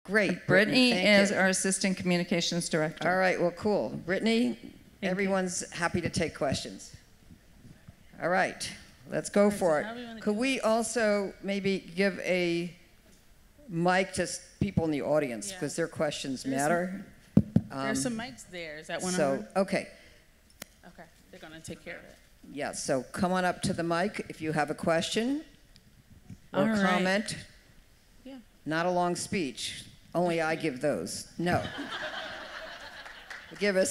Great. Brittany is you. our Assistant Communications Director. All right, well, cool. Brittany, everyone's happy to take questions. All right, let's go for it. Could we also maybe give a mic to people in the audience, because their questions matter? There's some mics there. Is that one of So, them? okay. Okay, they're going to take care of it. Yeah, so come on up to the mic if you have a question or All right. comment. Yeah. Not a long speech. Only I give those. No. Give a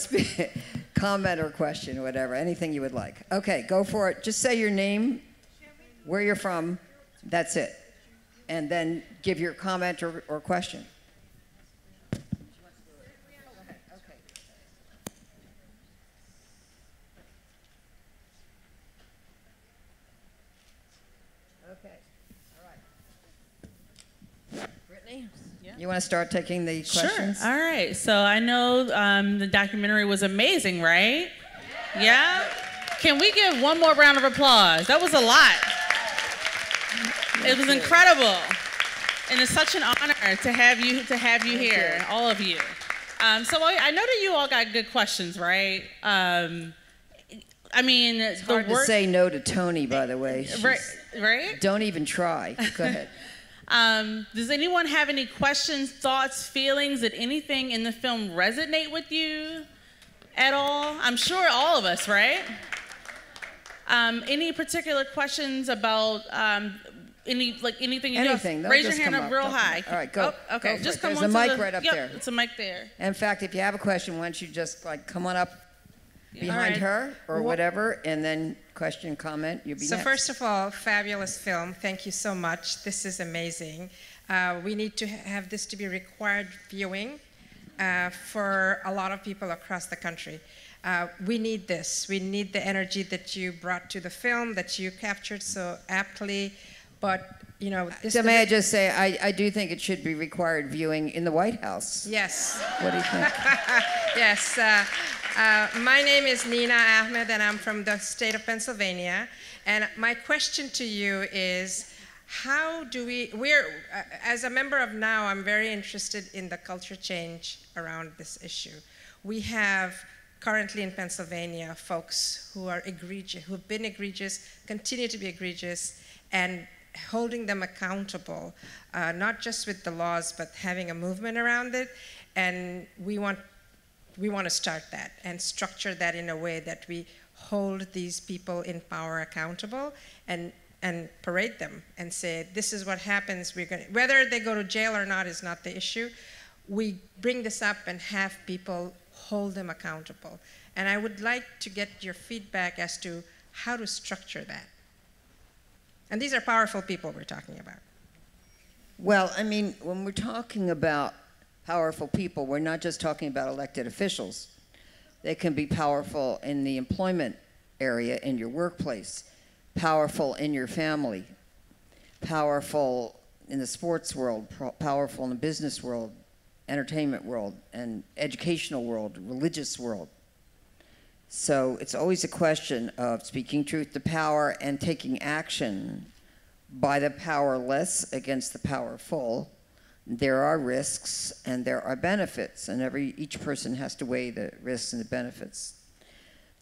comment or question or whatever, anything you would like. Okay, go for it. Just say your name, where you're from. That's it. And then give your comment or question. You want to start taking the questions? Sure. All right. So I know the documentary was amazing, right? Yeah? Can we give one more round of applause? That was a lot. It was incredible. And it's such an honor to have you here, all of you. So I know that you all got good questions, right? I mean, it's hard to say no to Tony, by the way. Right? Don't even try. Go ahead. Does anyone have any questions, thoughts, feelings? Did anything in the film resonate with you at all? I'm sure all of us, right? Any particular questions about anything you Anything. know? Raise your hand up real high. All right, go. Oh, okay, go just come on. There's a mic right up there. It's a mic there. In fact, if you have a question, why don't you just come on up behind her or whatever, and then question, comment, you'll be next. So first of all, fabulous film. Thank you so much. This is amazing. We need to have this to be required viewing for a lot of people across the country. We need this. We need the energy that you brought to the film, that you captured so aptly. But, you know... So may I just say, I do think it should be required viewing in the White House. Yes. What do you think? Yes. My name is Nina Ahmed, and I'm from the state of Pennsylvania. And my question to you is, how do as a member of NOW, I'm very interested in the culture change around this issue. We have currently in Pennsylvania folks who are egregious, who have been egregious, continue to be egregious, and holding them accountable, not just with the laws, but having a movement around it. And we want to start that and structure that in a way that we hold these people in power accountable and parade them and say, this is what happens. Whether they go to jail or not is not the issue. We bring this up and have people hold them accountable. And I would like to get your feedback as to how to structure that. And these are powerful people we're talking about. Well, I mean, when we're talking about powerful people, we're not just talking about elected officials. They can be powerful in the employment area, in your workplace, powerful in your family, powerful in the sports world, powerful in the business world, entertainment world, and educational world, religious world. So it's always a question of speaking truth to power and taking action by the powerless against the powerful. There are risks and there are benefits, and each person has to weigh the risks and the benefits.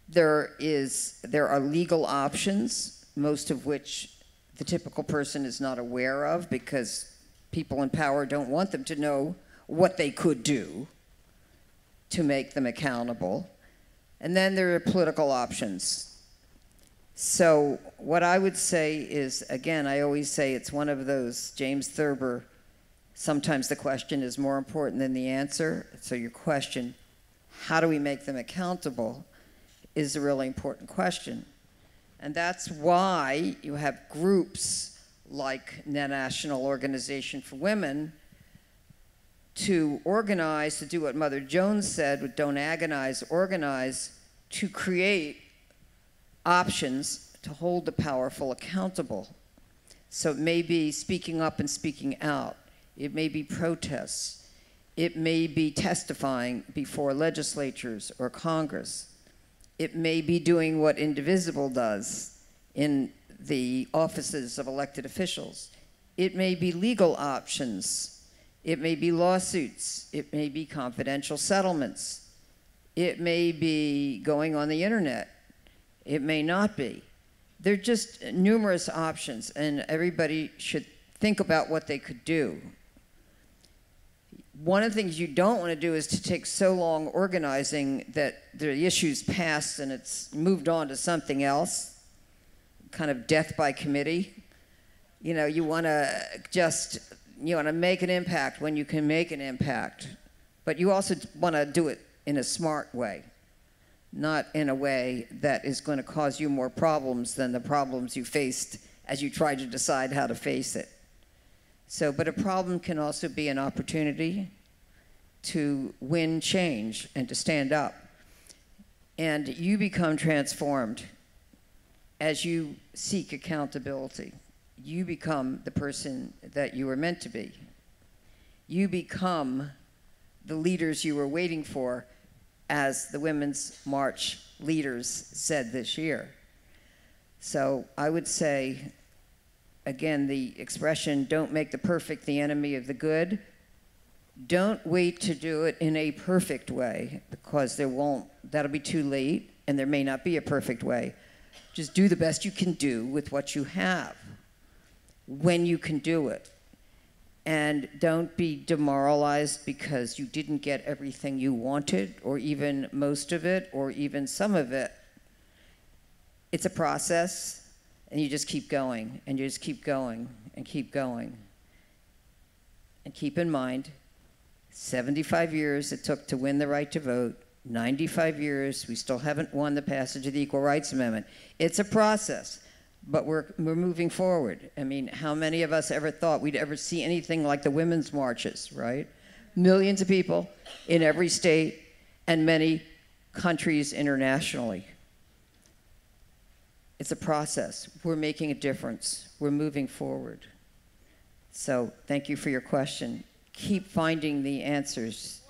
There are legal options, most of which the typical person is not aware of because people in power don't want them to know what they could do to make them accountable. And then there are political options. So what I would say is, again, I always say it's one of those James Thurber, sometimes the question is more important than the answer. So your question, how do we make them accountable, is a really important question. And that's why you have groups like the National Organization for Women to organize, to do what Mother Jones said, don't agonize, organize, to create options to hold the powerful accountable. So it may be speaking up and speaking out. It may be protests. It may be testifying before legislatures or Congress. It may be doing what Indivisible does in the offices of elected officials. It may be legal options. It may be lawsuits. It may be confidential settlements. It may be going on the internet. It may not be. There are just numerous options, and everybody should think about what they could do. One of the things you don't want to do is to take so long organizing that the issue's passed and it's moved on to something else, kind of death by committee. You know, you want to make an impact when you can make an impact, but you also want to do it in a smart way, not in a way that is going to cause you more problems than the problems you faced as you try to decide how to face it. So, but a problem can also be an opportunity to win change and to stand up. And you become transformed as you seek accountability. You become the person that you were meant to be. You become the leaders you were waiting for, as the Women's March leaders said this year. So I would say, again, the expression, don't make the perfect the enemy of the good. Don't wait to do it in a perfect way, because that'll be too late, and there may not be a perfect way. Just do the best you can do with what you have, when you can do it. And don't be demoralized because you didn't get everything you wanted, or even most of it, or even some of it. It's a process, and you just keep going, and you just keep going, and keep going. And keep in mind, 75 years it took to win the right to vote, 95 years, we still haven't won the passage of the Equal Rights Amendment. It's a process. But we're moving forward. I mean, how many of us ever thought we'd ever see anything like the women's marches, right? Millions of people in every state and many countries internationally. It's a process. We're making a difference. We're moving forward. So thank you for your question. Keep finding the answers,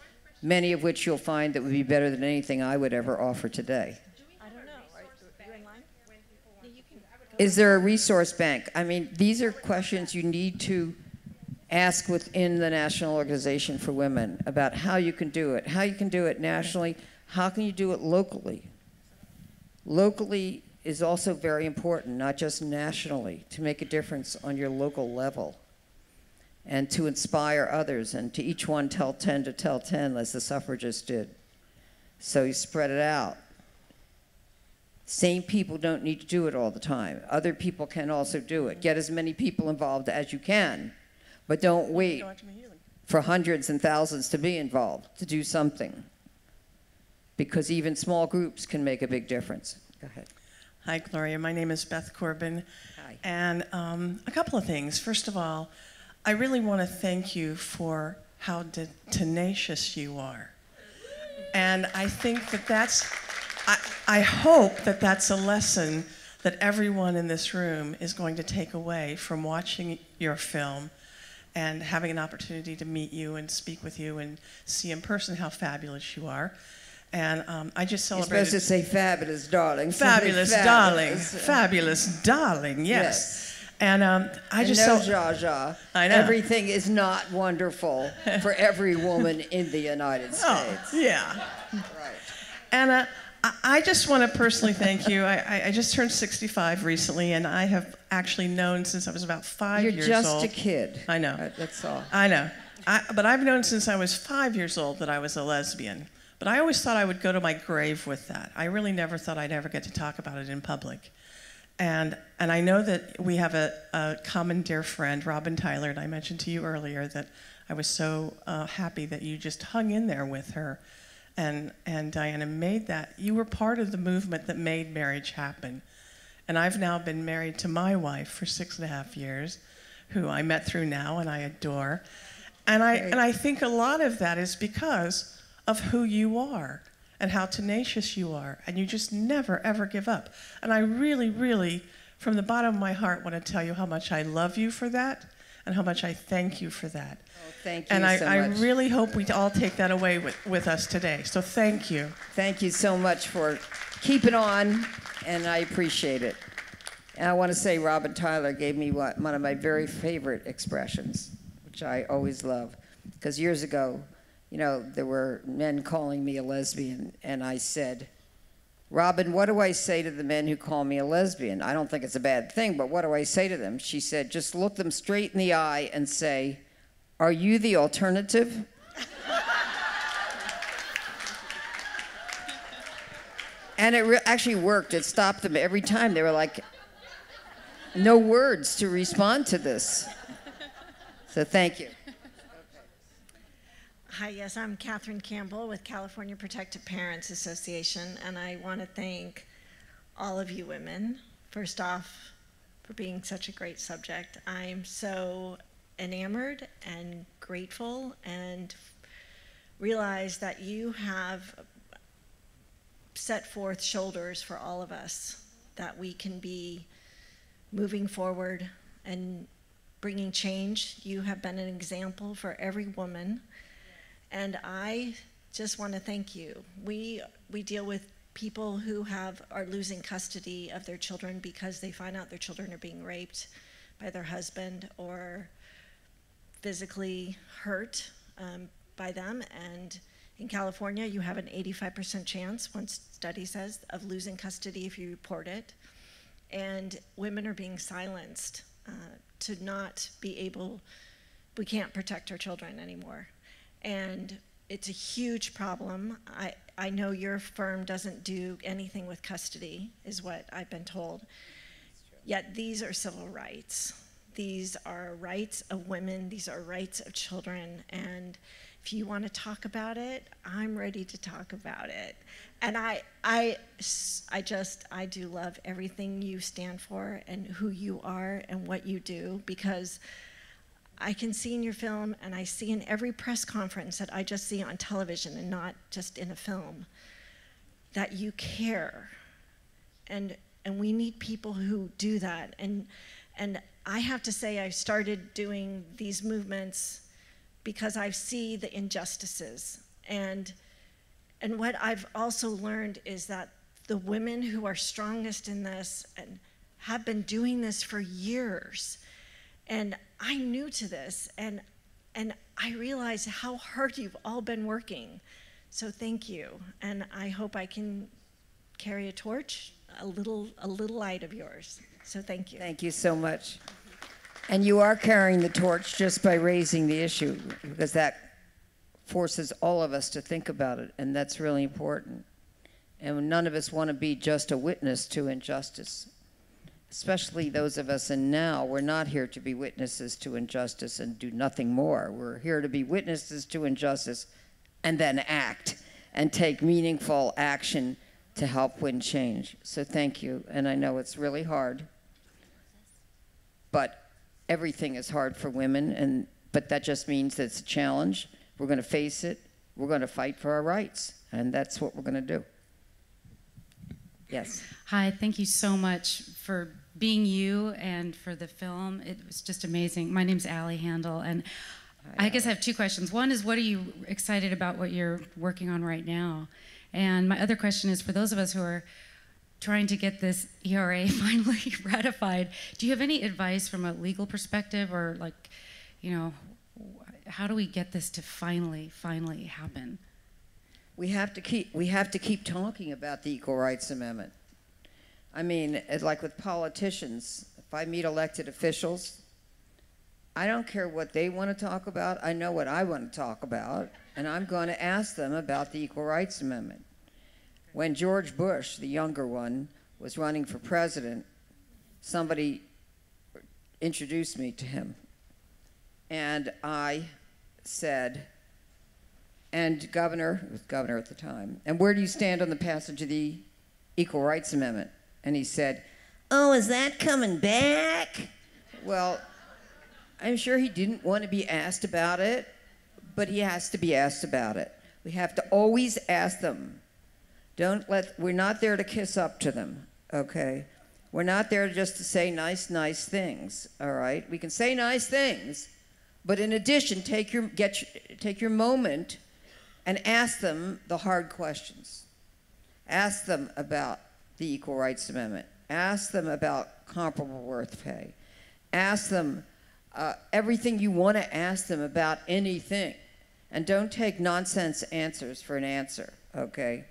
many of which you'll find that would be better than anything I would ever offer today. Is there a resource bank? I mean, these are questions you need to ask within the National Organization for Women about how you can do it, how you can do it nationally, how can you do it locally. Locally is also very important, not just nationally, to make a difference on your local level and to inspire others, and to each one tell 10 to tell 10, as the suffragists did. So you spread it out. Same people don't need to do it all the time. Other people can also do it. Get as many people involved as you can, but don't wait for hundreds and thousands to be involved, to do something. Because even small groups can make a big difference. Go ahead. Hi, Gloria. My name is Beth Corbin. Hi. And a couple of things. First of all, I really want to thank you for how tenacious you are. And I think that I hope that that's a lesson that everyone in this room is going to take away from watching your film and having an opportunity to meet you and speak with you and see in person how fabulous you are. And I just celebrated... You're supposed to say fabulous, darling. Fabulous, darling. Fabulous, darling, yes. And I just... No zha-zha. I know. Everything is not wonderful for every woman in the United States. Oh, yeah. Right. And I just want to personally thank you. I just turned 65 recently, and I have actually known since I was about 5 years old. You're just a kid. I know. That's all. I know. But I've known since I was 5 years old that I was a lesbian. But I always thought I would go to my grave with that. I really never thought I'd ever get to talk about it in public. And I know that we have a common dear friend, Robin Tyler, and I mentioned to you earlier that I was so happy that you just hung in there with her. And Diana made that. You were part of the movement that made marriage happen. And I've now been married to my wife for 6.5 years, who I met through now and I adore. And I think a lot of that is because of who you are and how tenacious you are. And you just never, ever give up. And I really, really, from the bottom of my heart, want to tell you how much I love you for that and how much I thank you for that. Thank you and so I much. really hope we all take that away with us today. So thank you. Thank you so much for keeping on, and I appreciate it. And I want to say Robin Tyler gave me one of my very favorite expressions, which I always love. Because years ago, you know, there were men calling me a lesbian, and I said, Robin, what do I say to the men who call me a lesbian? I don't think it's a bad thing, but what do I say to them? She said, just look them straight in the eye and say, are you the alternative? And it actually worked. It stopped them every time. They were like, no words to respond to this. So thank you. Hi, yes, I'm Catherine Campbell with California Protective Parents Association, and I want to thank all of you women, first off, for being such a great subject. I'm so enamored and grateful and realize that you have set forth shoulders for all of us, that we can be moving forward and bringing change. You have been an example for every woman. And I just want to thank you. We deal with people who are losing custody of their children because they find out their children are being raped by their husband or physically hurt by them. And in California, you have an 85% chance, one study says, of losing custody if you report it. And women are being silenced to not be able, we can't protect our children anymore. And it's a huge problem. I know your firm doesn't do anything with custody, is what I've been told. Yet these are civil rights. These are rights of women. These are rights of children. And if you want to talk about it, I'm ready to talk about it. And I do love everything you stand for and who you are and what you do, because I can see in your film, and I see in every press conference that I just see on television and not just in a film, that you care. And we need people who do that. And I have to say, I started doing these movements because I see the injustices. And what I've also learned is that the women who are strongest in this and have been doing this for years. And I'm new to this, and I realize how hard you've all been working. So thank you, and I hope I can carry a torch, a little light of yours. So thank you. Thank you so much. And you are carrying the torch just by raising the issue, because that forces all of us to think about it, and that's really important. And none of us want to be just a witness to injustice. Especially those of us in now, we're not here to be witnesses to injustice and do nothing more. We're here to be witnesses to injustice and then act and take meaningful action to help win change. So thank you, and I know it's really hard, but everything is hard for women, but that just means that it's a challenge. We're going to face it. We're going to fight for our rights, and that's what we're going to do. Yes. Hi, thank you so much for being you and for the film. It was just amazing. My name's Allie Handel, and I guess I have two questions. One is, what are you excited about what you're working on right now? And my other question is, for those of us who are trying to get this ERA finally ratified, do you have any advice from a legal perspective, or like, you know, how do we get this to finally happen? We have to keep talking about the Equal Rights Amendment. I mean, it's like with politicians. If I meet elected officials, I don't care what they want to talk about. I know what I want to talk about, and I'm going to ask them about the Equal Rights Amendment. When George Bush, the younger one, was running for president, somebody introduced me to him. And I said, and governor, he was governor at the time, and where do you stand on the passage of the Equal Rights Amendment? And he said, oh, is that coming back? Well, I'm sure he didn't want to be asked about it, but he has to be asked about it. We have to always ask them. We're not there to kiss up to them, okay? We're not there just to say nice things, all right? We can say nice things, but in addition, take your moment and ask them the hard questions. Ask them about the Equal Rights Amendment. Ask them about comparable worth pay. Ask them everything you want to ask them about anything. And don't take nonsense answers for an answer, okay?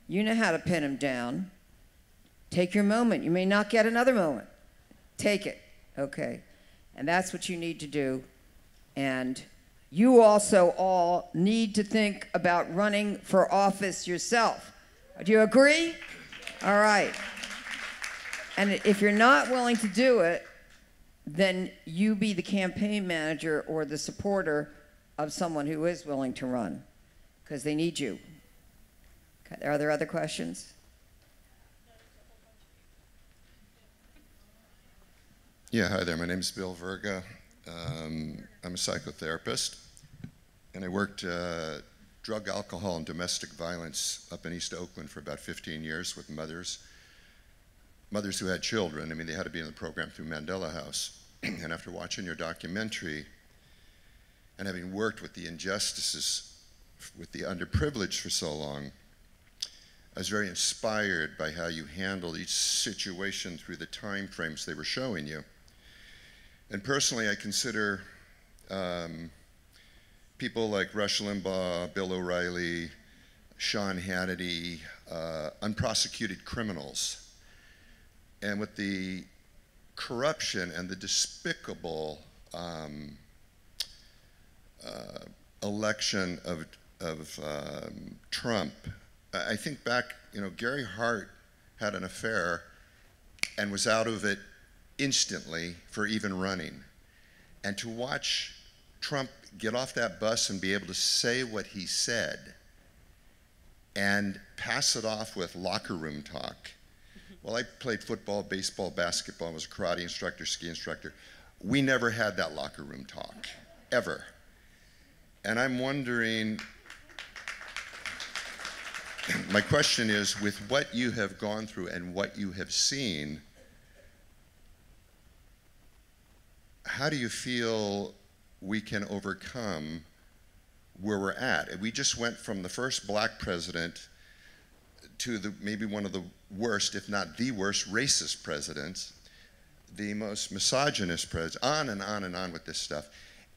You know how to pin them down. Take your moment. You may not get another moment. Take it, okay? And that's what you need to do. And you also all need to think about running for office yourself. Do you agree? All right. And if you're not willing to do it, then you be the campaign manager or the supporter of someone who is willing to run, because they need you. Okay, are there other questions? Yeah, hi there. My name is Bill Verga. I'm a psychotherapist, and I worked drug, alcohol, and domestic violence up in East Oakland for about 15 years with mothers who had children. I mean, they had to be in the program through Mandela House. And after watching your documentary and having worked with the injustices, with the underprivileged for so long, I was very inspired by how you handled each situation through the time frames they were showing you. And personally, I consider people like Rush Limbaugh, Bill O'Reilly, Sean Hannity, unprosecuted criminals. And with the corruption and the despicable election of Trump, I think back, you know, Gary Hart had an affair and was out of it instantly for even running. And to watch Trump get off that bus and be able to say what he said and pass it off with locker room talk. Well, I played football, baseball, basketball, was a karate instructor, ski instructor. We never had that locker room talk, ever. And I'm wondering, my question is, with what you have gone through and what you have seen, how do you feel we can overcome where we're at? We just went from the first black president to maybe one of the worst, if not the worst, racist presidents, the most misogynist president, on and on and on with this stuff.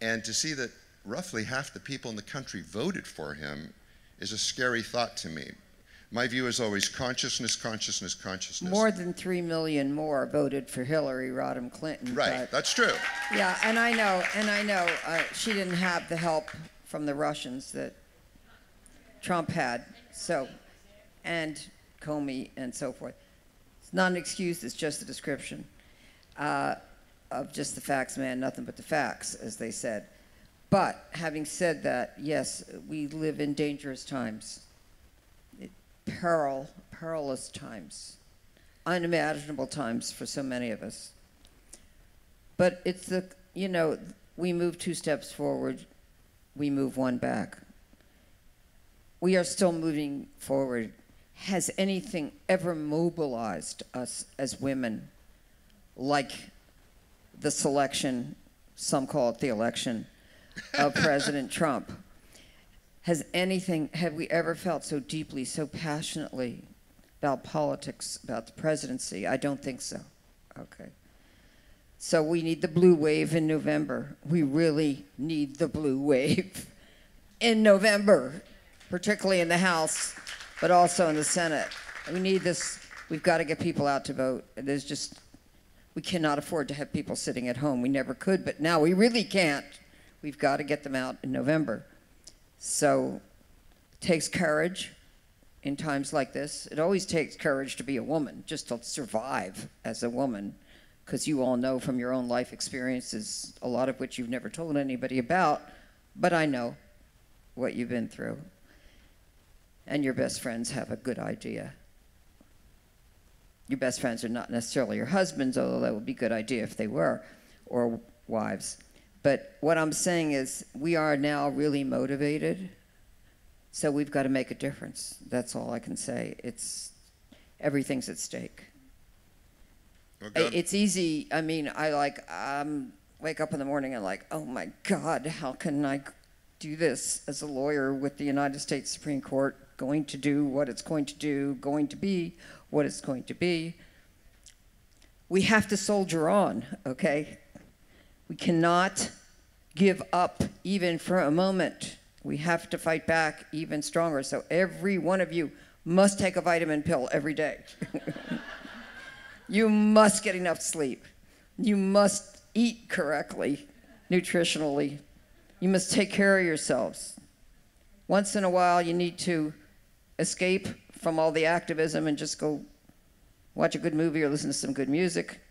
And to see that roughly half the people in the country voted for him is a scary thought to me. My view is always consciousness, consciousness, consciousness. More than 3 million more voted for Hillary Rodham Clinton. Right, that's true. Yeah, and I know she didn't have the help from the Russians that Trump had, so, and Comey and so forth. It's not an excuse, it's just a description of just the facts, man, nothing but the facts, as they said. But having said that, yes, we live in dangerous times. Perilous times, unimaginable times for so many of us. But it's the, you know, we move 2 steps forward, we move 1 back. We are still moving forward. Has anything ever mobilized us as women like the selection, some call it the election, of President Trump? Have we ever felt so deeply, so passionately about politics, about the presidency? I don't think so. Okay. So we need the blue wave in November. We really need the blue wave in November, particularly in the House, but also in the Senate. We need this. We've got to get people out to vote. We cannot afford to have people sitting at home. We never could, but now we really can't. We've got to get them out in November. So it takes courage in times like this. It always takes courage to be a woman, just to survive as a woman, because you all know from your own life experiences, a lot of which you've never told anybody about, but I know what you've been through. And your best friends have a good idea. Your best friends are not necessarily your husbands, although that would be a good idea if they were, or wives. But what I'm saying is we are now really motivated, so we've got to make a difference. That's all I can say. Everything's at stake. Okay. It's easy. I mean, I wake up in the morning and like, oh my God, how can I do this as a lawyer with the United States Supreme Court going to do what it's going to do, going to be what it's going to be? We have to soldier on, okay? We cannot give up even for a moment. We have to fight back even stronger. So every one of you must take a vitamin pill every day. You must get enough sleep. You must eat correctly, nutritionally. You must take care of yourselves. Once in a while, you need to escape from all the activism and just go watch a good movie or listen to some good music.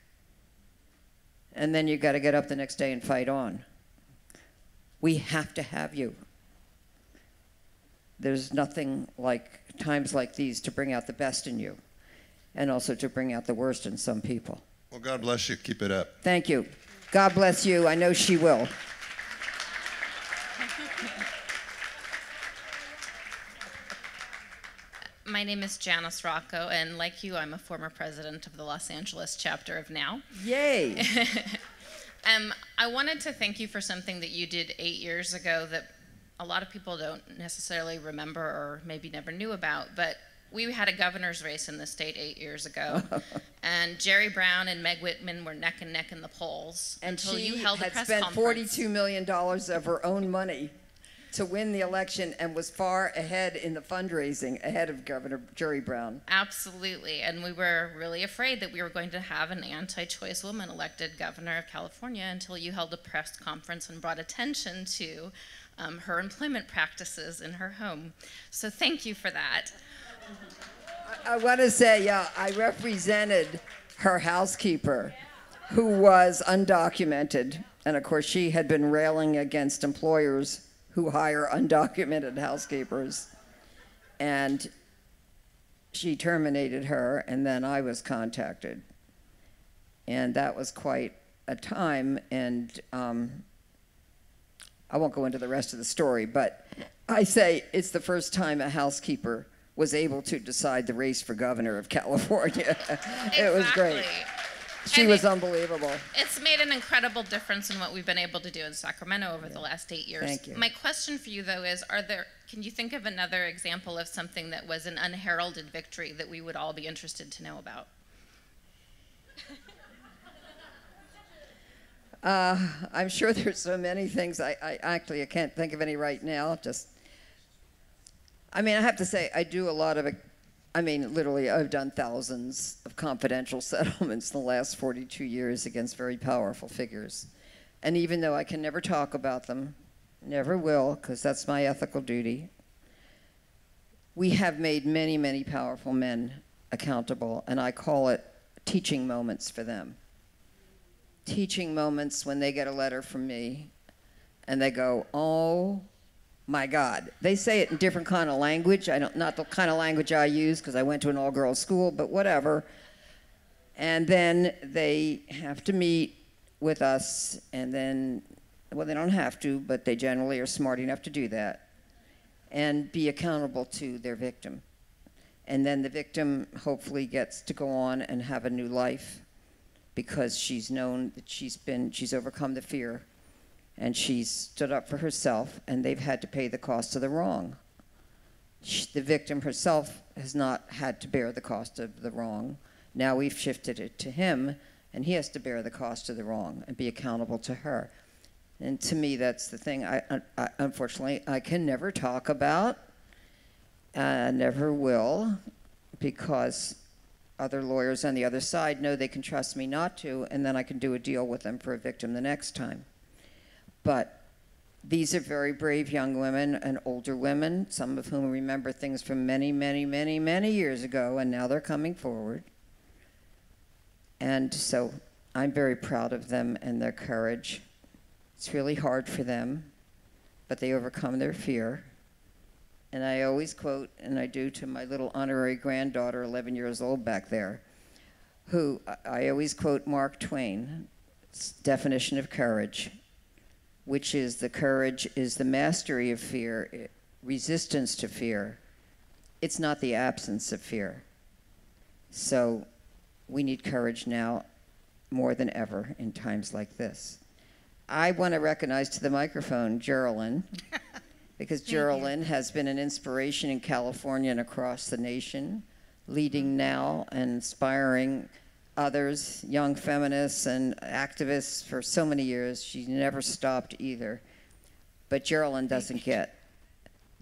And then you got to get up the next day and fight on. We have to have you. There's nothing like times like these to bring out the best in you and also to bring out the worst in some people. Well, God bless you. Keep it up. Thank you. God bless you. I know she will. My name is Janice Rocco, and like you, I'm a former president of the Los Angeles chapter of NOW. Yay. I wanted to thank you for something that you did 8 years ago that a lot of people don't necessarily remember or maybe never knew about, but we had a governor's race in the state 8 years ago, and Jerry Brown and Meg Whitman were neck and neck in the polls until you held a press spent conference. $42 million of her own money to win the election and was far ahead in the fundraising, ahead of Governor Jerry Brown. Absolutely, and we were really afraid that we were going to have an anti-choice woman elected governor of California until you held a press conference and brought attention to her employment practices in her home. So thank you for that. I want to say, I represented her housekeeper, who was undocumented, and of course she had been railing against employers who hire undocumented housekeepers, and she terminated her, and then I was contacted, and that was quite a time, and I won't go into the rest of the story, but I say it's the first time a housekeeper was able to decide the race for governor of California. It was great. She was unbelievable. It's made an incredible difference in what we've been able to do in Sacramento over the last 8 years. Thank you. My question for you, though, is can you think of another example of something that was an unheralded victory that we would all be interested to know about? I'm sure there's so many things. I can't think of any right now. I have to say, I do a lot of it. Literally, I've done thousands of confidential settlements in the last 42 years against very powerful figures. And even though I can never talk about them, never will, because that's my ethical duty, we have made many, many powerful men accountable, and I call it teaching moments for them. Teaching moments when they get a letter from me, and they go, oh, my God. They say it in different kind of language. Not the kind of language I use because I went to an all-girls school, but whatever. And then they have to meet with us, and then, well, they don't have to, but they generally are smart enough to do that, and be accountable to their victim. And then the victim hopefully gets to go on and have a new life because she's known that she's overcome the fear. And she's stood up for herself, and they've had to pay the cost of the wrong. The victim herself has not had to bear the cost of the wrong. Now we've shifted it to him, and he has to bear the cost of the wrong and be accountable to her. And to me, that's the thing unfortunately, I can never talk about, never will, because other lawyers on the other side know they can trust me not to, and then I can do a deal with them for a victim the next time. But these are very brave young women and older women, some of whom remember things from many, many, many, many years ago, and now they're coming forward. And so I'm very proud of them and their courage. It's really hard for them, but they overcome their fear. And I always quote, and I do to my little honorary granddaughter, 11 years old back there, who I always quote Mark Twain's definition of courage, which is the courage is the mastery of fear, resistance to fear. It's not the absence of fear. So we need courage now more than ever in times like this. I want to recognize to the microphone Geraldine, because Geraldine has been an inspiration in California and across the nation, leading NOW and inspiring others, young feminists and activists for so many years. She never stopped either. But Geraldine doesn't get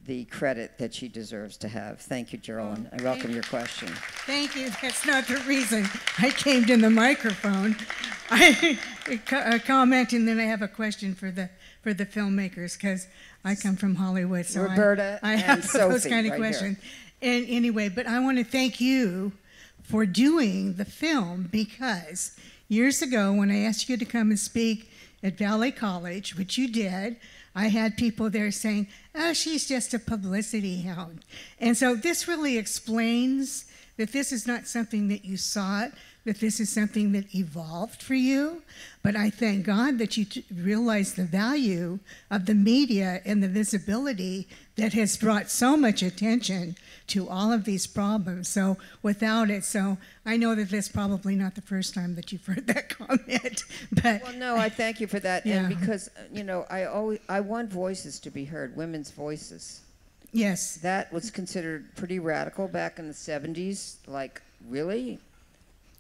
the credit that she deserves to have. Thank you, Geraldine. I welcome your question. Thank you. That's not the reason I came to the microphone. I comment, and then I have a question for the filmmakers, because I come from Hollywood, so Roberta I have and those Sophie kind of right questions. And anyway, but I want to thank you for doing the film, because years ago when I asked you to come and speak at Valley College, which you did, I had people there saying, oh, she's just a publicity hound. And so this really explains that this is not something that you sought, that this is something that evolved for you. But I thank God that you realize the value of the media and the visibility that has brought so much attention to all of these problems. So without it, so I know that that's probably not the first time that you've heard that comment, but. Well, no, I thank you for that. Yeah. And because, you know, I want voices to be heard, women's voices. Yes. That was considered pretty radical back in the 70s. Like, really?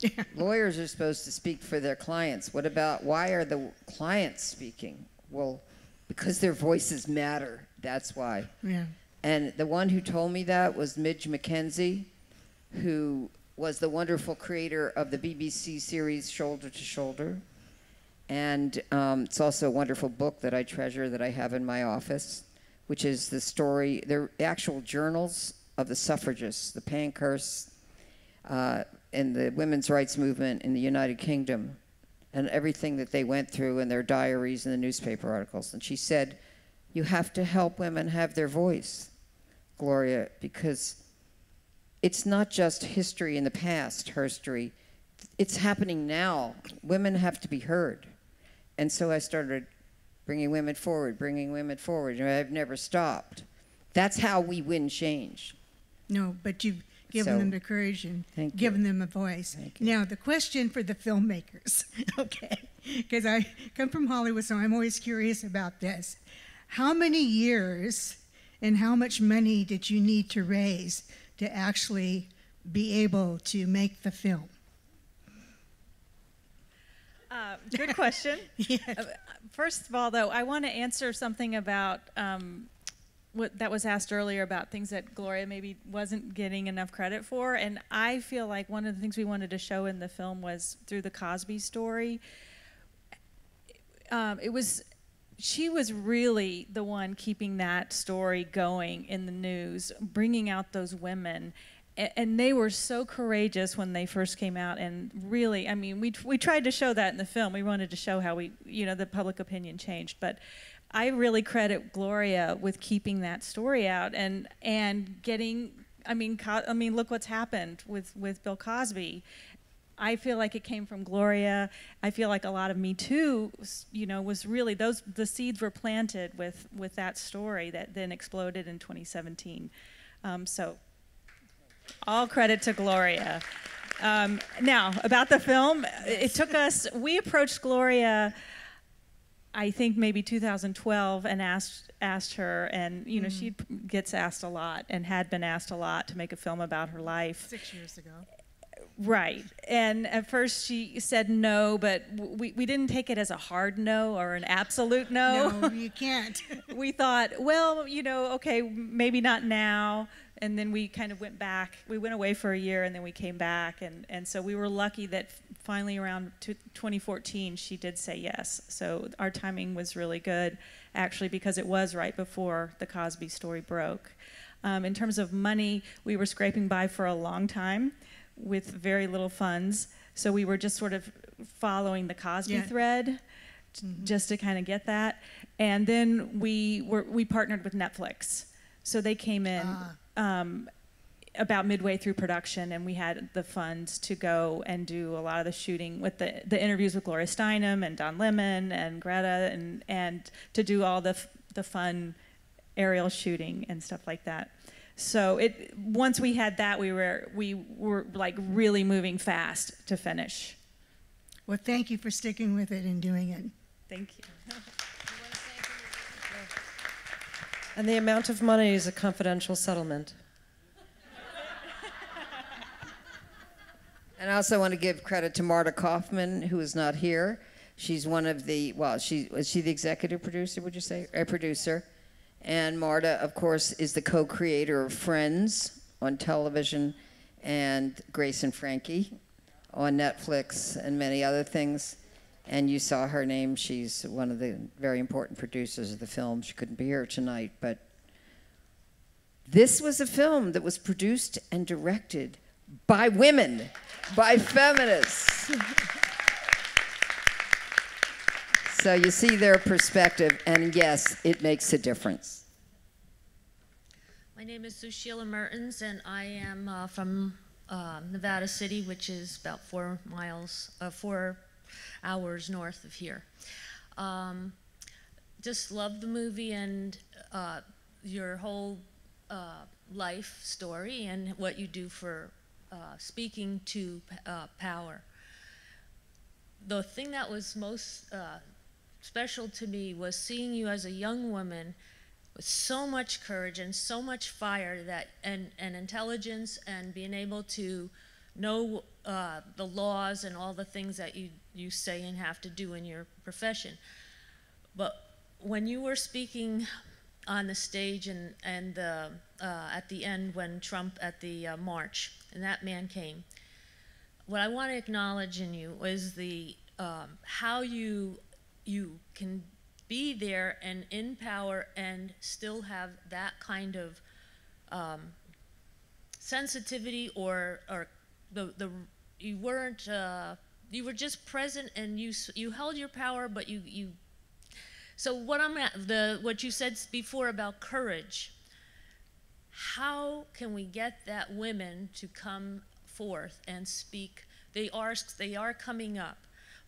Yeah. Lawyers are supposed to speak for their clients. Why are the clients speaking? Well, because their voices matter. That's why. Yeah. And the one who told me that was Midge McKenzie, who was the wonderful creator of the BBC series Shoulder to Shoulder. And it's also a wonderful book that I treasure that I have in my office, which is the story, the actual journals of the suffragists, the Pankhursts, and the women's rights movement in the United Kingdom, and everything that they went through in their diaries and the newspaper articles. And she said, you have to help women have their voice, Gloria, because it's not just history in the past, herstory. It's happening now. Women have to be heard. And so I started bringing women forward, and I've never stopped. That's how we win change. No, but you've given them the courage and given them a voice. Now, the question for the filmmakers, okay, because I come from Hollywood, so I'm always curious about this. How many years and how much money did you need to raise to actually be able to make the film? Good question. Yes. First of all, though, I want to answer something about what that was asked earlier about things that Gloria maybe wasn't getting enough credit for. And I feel like one of the things we wanted to show in the film was through the Cosby story. She was really the one keeping that story going in the news, bringing out those women. And they were so courageous when they first came out, and really, I mean, we tried to show that in the film. We wanted to show how the public opinion changed. But I really credit Gloria with keeping that story out and getting. I mean, look what's happened with Bill Cosby. I feel like it came from Gloria. I feel like a lot of Me Too, was really the seeds were planted with that story that then exploded in 2017. So. All credit to Gloria. Now, about the film, we approached Gloria, I think maybe 2012, and asked her, and she gets asked a lot and had been asked a lot to make a film about her life. 6 years ago. Right. And at first she said no, but we didn't take it as a hard no or an absolute no. No, you can't. We thought, well, okay, maybe not now. And then we kind of went back. We went away for a year, and then we came back. And so we were lucky that finally around 2014, she did say yes. So our timing was really good, actually, because it was right before the Cosby story broke. In terms of money, we were scraping by for a long time with very little funds. So we were just sort of following the Cosby thread just to kind of get that. And then we partnered with Netflix. So they came in about midway through production, and we had the funds to go and do a lot of the shooting with the interviews with Gloria Steinem and Don Lemon and Greta, and to do all the fun aerial shooting and stuff like that. So once we had that, we were like really moving fast to finish. Well, thank you for sticking with it and doing it. Thank you. And the amount of money is a confidential settlement. And I also want to give credit to Marta Kaufman, who is not is she the executive producer, would you say? A producer. And Marta, of course, is the co-creator of Friends on television and Grace and Frankie on Netflix and many other things. And you saw her name. She's one of the very important producers of the film. She couldn't be here tonight, but this was a film that was produced and directed by women, by feminists. So you see their perspective, and yes, it makes a difference. My name is Sushila Mertens, and I am from Nevada City, which is about 4 hours north of here. Just love the movie and your whole life story and what you do for speaking to power. The thing that was most special to me was seeing you as a young woman with so much courage and so much fire and intelligence, and being able to know the laws and all the things that you say and have to do in your profession. But when you were speaking on the stage and at the end when Trump at the march and that man came, what I want to acknowledge in you was the how you can be there and in power and still have that kind of sensitivity or you weren't you were just present, and you held your power, but you so what you said before about courage, how can we get that women to come forth and speak? They are coming up,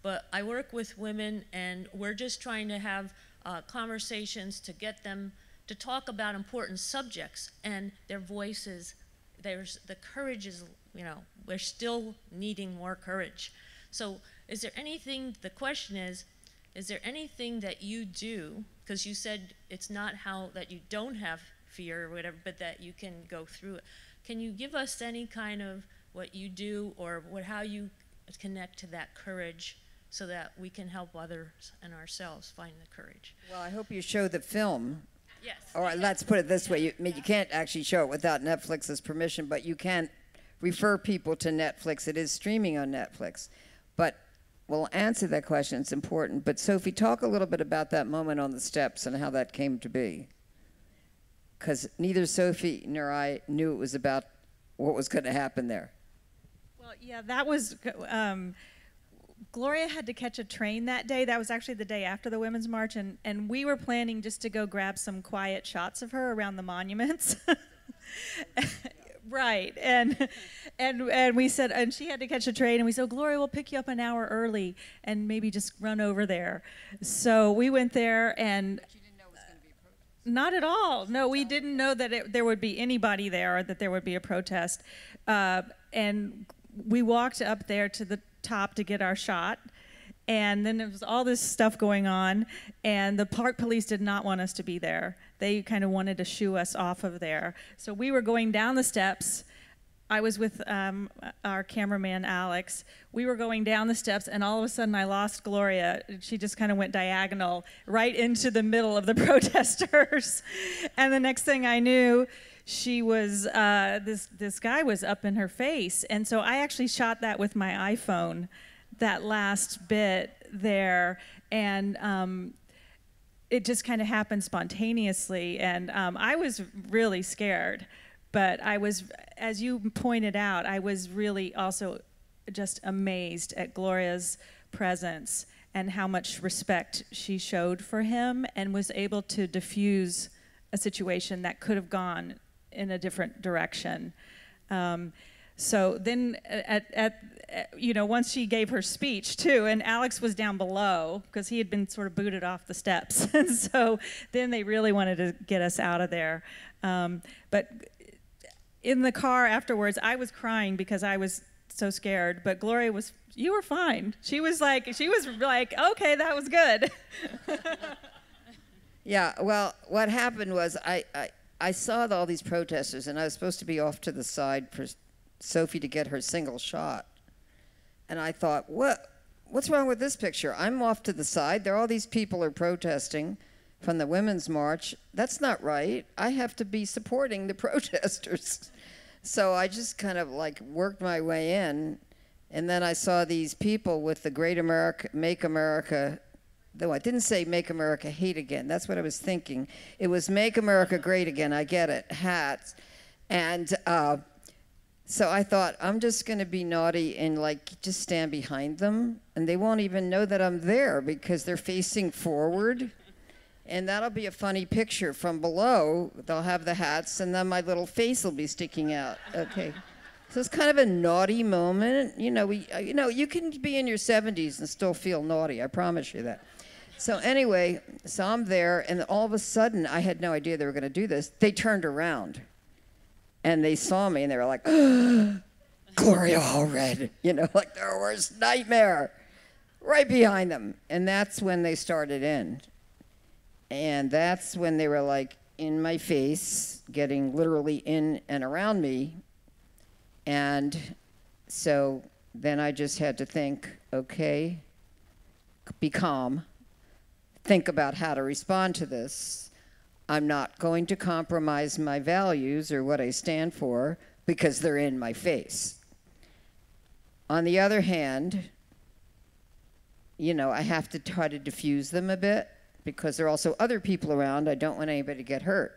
but I work with women, and we're just trying to have conversations to get them to talk about important subjects, and their voices, the courage is, we're still needing more courage. So is there anything, the question is there anything that you do, because you said it's not how that you don't have fear or whatever, but that you can go through it. Can you give us any kind of what you do or how you connect to that courage so that we can help others and ourselves find the courage? Well, I hope you show the film. Yes. Or let's put it this way, you can't actually show it without Netflix's permission, but you can refer people to Netflix. It is streaming on Netflix. But we'll answer that question, it's important. But Sophie, talk a little bit about that moment on the steps and how that came to be. Because neither Sophie nor I knew it was about what was going to happen there. Well, yeah, that was, Gloria had to catch a train that day. That was actually the day after the Women's March, and we were planning just to go grab some quiet shots of her around the monuments. Right, and we said, and she had to catch a train, and we said, Gloria, we'll pick you up an hour early and maybe just run over there. So we went there, and but you didn't know it was going to be a protest. Not at all. No, we didn't know that there would be anybody there or that there would be a protest. And we walked up there to the top to get our shot. And then there was all this stuff going on, and the park police did not want us to be there. They kind of wanted to shoo us off of there. So we were going down the steps. I was with our cameraman, Alex. We were going down the steps, and all of a sudden I lost Gloria. She just kind of went diagonal right into the middle of the protesters. And the next thing I knew, she was, this guy was up in her face. And so I actually shot that with my iPhone, that last bit there, and it just kind of happened spontaneously, and I was really scared, but I was, as you pointed out, I was really also just amazed at Gloria's presence and how much respect she showed for him and was able to diffuse a situation that could have gone in a different direction. So then once she gave her speech too, and Alex was down below because he had been sort of booted off the steps. And so then they really wanted to get us out of there. But in the car afterwards, I was crying because I was so scared, but Gloria you were fine. She was like, okay, that was good. Yeah, well, what happened was I saw all these protesters, and I was supposed to be off to the side for Sophie to get her single shot. And I thought, what's wrong with this picture? I'm off to the side. All these people are protesting from the Women's March. That's not right. I have to be supporting the protesters. So I just kind of like worked my way in. And then I saw these people with the Great America, Make America, though I didn't say Make America Hate Again. That's what I was thinking. It was Make America Great Again. I get it. Hats. And so I thought, I'm just going to be naughty and like just stand behind them. And they won't even know that I'm there because they're facing forward. And that'll be a funny picture from below. They'll have the hats and then my little face will be sticking out. Okay. So it's kind of a naughty moment. You know, you can be in your 70s and still feel naughty. I promise you that. So anyway, so I'm there, and all of a sudden, I had no idea they were going to do this. They turned around, and they saw me, and they were like, Gloria Allred, you know, like their worst nightmare, right behind them. And that's when they started in. And that's when they were like in my face, getting literally in and around me. And so then I just had to think, okay, be calm, think about how to respond to this. I'm not going to compromise my values or what I stand for because they're in my face. On the other hand, you know, I have to try to diffuse them a bit because there are also other people around. I don't want anybody to get hurt.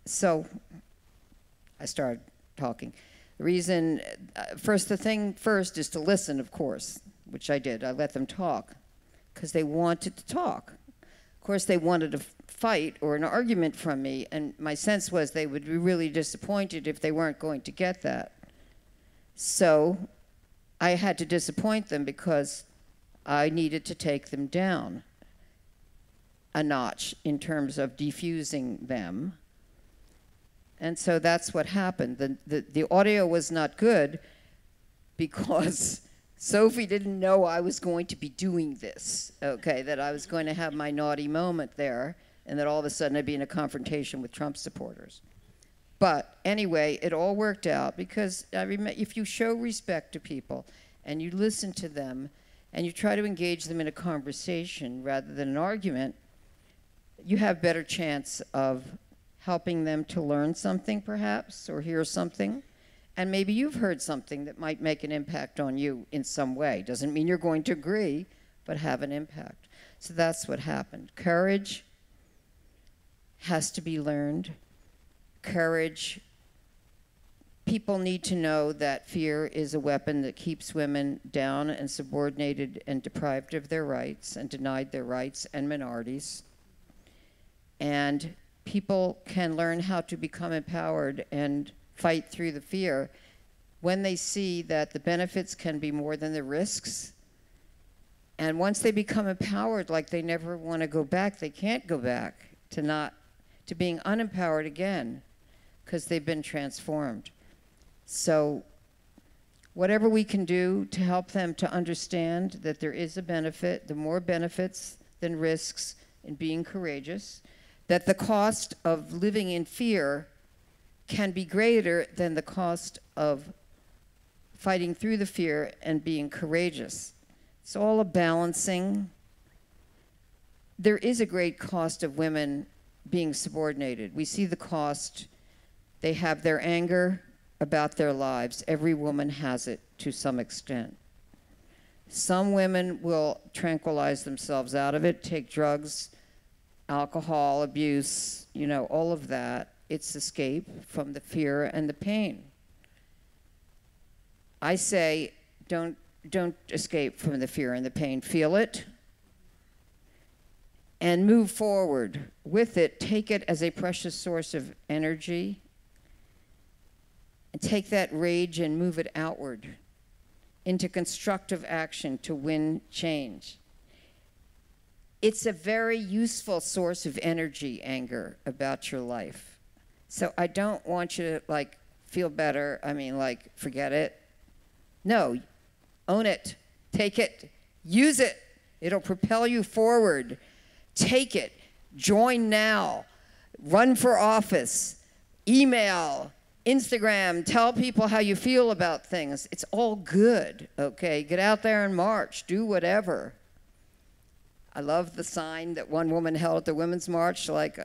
So I started talking. The reason, the thing first is to listen, of course, which I did. I let them talk because they wanted to talk. Of course, they wanted a fight or an argument from me, and my sense was they would be really disappointed if they weren't going to get that. So I had to disappoint them because I needed to take them down a notch in terms of defusing them. And so that's what happened. The audio was not good because Sophie didn't know I was going to be doing this, okay, that I was going to have my naughty moment there, and that all of a sudden I'd be in a confrontation with Trump supporters. But anyway, it all worked out because if you show respect to people and you listen to them and you try to engage them in a conversation rather than an argument, you have better chance of helping them to learn something perhaps or hear something. And maybe you've heard something that might make an impact on you in some way. Doesn't mean you're going to agree, but have an impact. So that's what happened. Courage has to be learned. Courage, people need to know that fear is a weapon that keeps women down and subordinated and deprived of their rights and denied their rights, and minorities. And people can learn how to become empowered and fight through the fear when they see that the benefits can be more than the risks. And once they become empowered, like they never want to go back, they can't go back to being unempowered again because they've been transformed. So whatever we can do to help them to understand that there is a benefit, the more benefits than risks in being courageous, that the cost of living in fear can be greater than the cost of fighting through the fear and being courageous. It's all a balancing. There is a great cost of women being subordinated. We see the cost. They have their anger about their lives. Every woman has it to some extent. Some women will tranquilize themselves out of it, take drugs, alcohol abuse, you know, all of that. It's escape from the fear and the pain. I say, don't escape from the fear and the pain. Feel it and move forward with it. Take it as a precious source of energy and take that rage and move it outward into constructive action to win change. It's a very useful source of energy, anger, about your life. So I don't want you to like feel better. I mean, like, forget it. No, own it, take it, use it. It'll propel you forward. Take it, join now, run for office, email, Instagram, tell people how you feel about things. It's all good, okay? Get out there and march, do whatever. I love the sign that one woman held at the Women's March, like,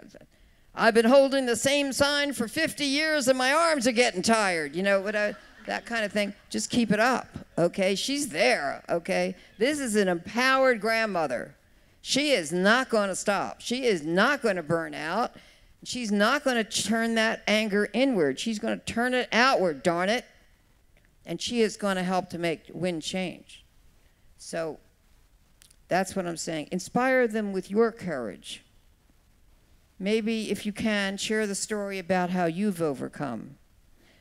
I've been holding the same sign for 50 years and my arms are getting tired, you know, that kind of thing. Just keep it up, okay? She's there, okay? This is an empowered grandmother. She is not going to stop. She is not going to burn out. She's not going to turn that anger inward. She's going to turn it outward, darn it. And she is going to help to win change. So that's what I'm saying. Inspire them with your courage. Maybe, if you can, share the story about how you've overcome.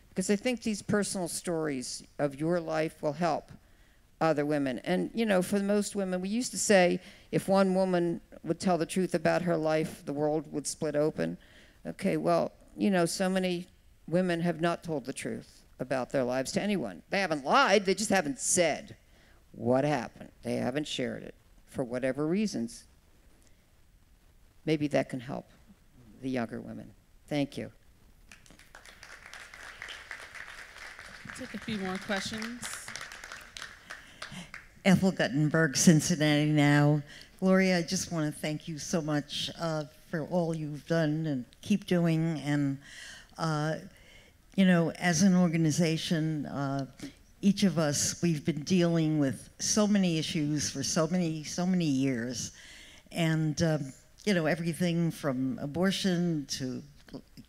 Because I think these personal stories of your life will help other women. And, you know, for most women, we used to say if one woman would tell the truth about her life, the world would split open. Okay, well, you know, so many women have not told the truth about their lives to anyone. They haven't lied, they just haven't said what happened. They haven't shared it for whatever reasons. Maybe that can help the younger women. Thank you. Take a few more questions. Ethel Guttenberg, Cincinnati Now. Gloria, I just want to thank you so much for all you've done and keep doing. And, you know, as an organization, each of us, we've been dealing with so many issues for so many years. And, you know, everything from abortion to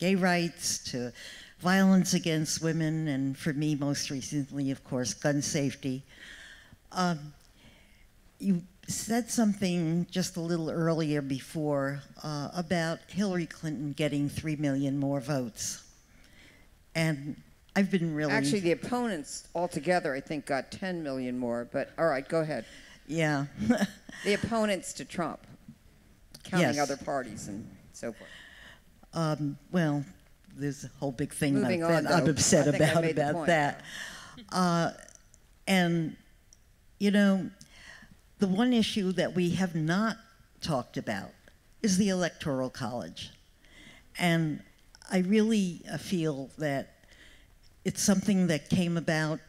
gay rights to violence against women, and for me, most recently, of course, gun safety. You said something just a little earlier before about Hillary Clinton getting 3 million more votes. And I've been really... Actually, the opponents altogether, I think, got 10 million more, but all right, go ahead. Yeah. The opponents to Trump, counting Yes. other parties and so forth. Well, there's a whole big thing Moving about on, that I'm though. upset I think I made the about point. that. And, you know, the one issue that we have not talked about is the Electoral College. And I really feel that it's something that came about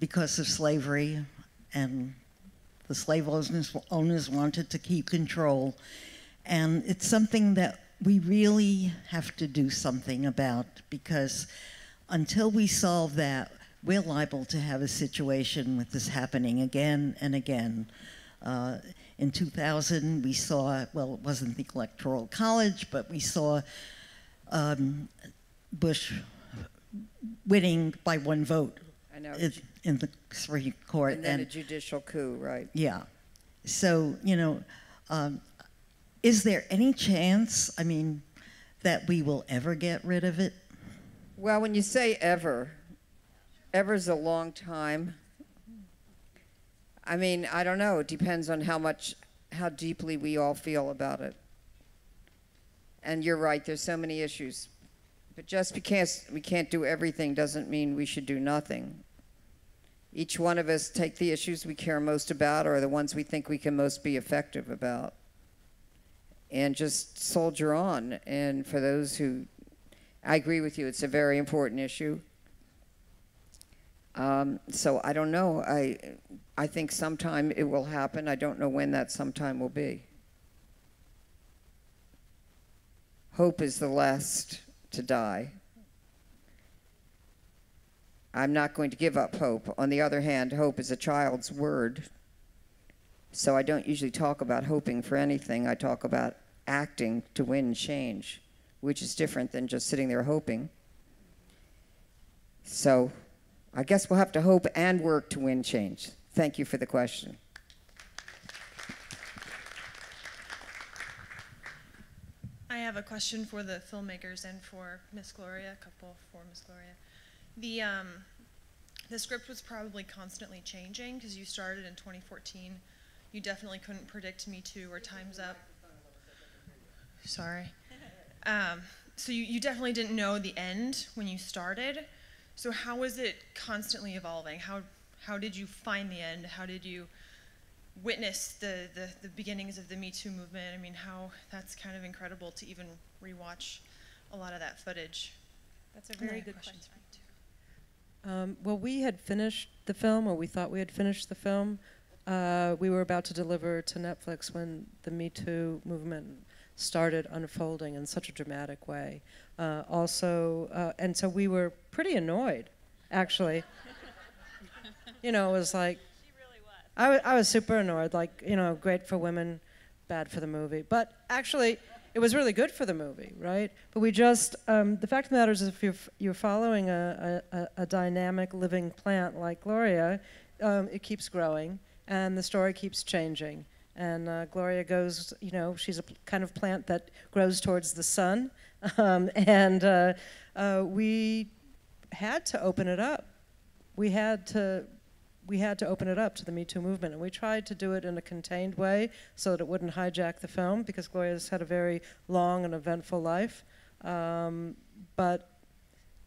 because of slavery, and the slave owners wanted to keep control. And it's something that we really have to do something about, because until we solve that, we're liable to have a situation with this happening again and again. In 2000, we saw, well, it wasn't the Electoral College, but we saw Bush winning by 1 vote I know. in the Supreme Court. And then a judicial coup, right? Yeah. So, you know, is there any chance, I mean, that we will ever get rid of it? Well, when you say ever, ever's a long time. I mean, I don't know. It depends on how deeply we all feel about it. And you're right, there's so many issues. But just because we can't do everything doesn't mean we should do nothing. Each one of us take the issues we care most about, or the ones we think we can most be effective about, and just soldier on. And for those who, I agree with you, it's a very important issue. So I don't know. I think sometime it will happen. I don't know when that sometime will be. Hope is the last to die. I'm not going to give up hope. On the other hand, hope is a child's word. So I don't usually talk about hoping for anything. I talk about acting to win change, which is different than just sitting there hoping. So I guess we'll have to hope and work to win change. Thank you for the question. I have a question for the filmmakers and for Miss Gloria, a couple for Miss Gloria. The script was probably constantly changing because you started in 2014. You definitely couldn't predict Me Too or Time's Up. Sorry. So you definitely didn't know the end when you started. So how was it constantly evolving? How did you find the end? How did you witness the beginnings of the Me Too movement? I mean, that's kind of incredible to even rewatch a lot of that footage. That's a very good question. Well, we had finished the film, or we thought we had finished the film. We were about to deliver to Netflix when the Me Too movement started unfolding in such a dramatic way. And so we were pretty annoyed, actually. You know, it was like, she really was. I was super annoyed, like, you know, great for women, bad for the movie. But actually, it was really good for the movie, right? But we just, the fact of the matter is, if you're following a dynamic living plant like Gloria, it keeps growing, and the story keeps changing. And Gloria goes, you know, she's a kind of plant that grows towards the sun, and we had to open it up. We had to open it up to the Me Too movement, and we tried to do it in a contained way so that it wouldn't hijack the film, because Gloria's had a very long and eventful life. But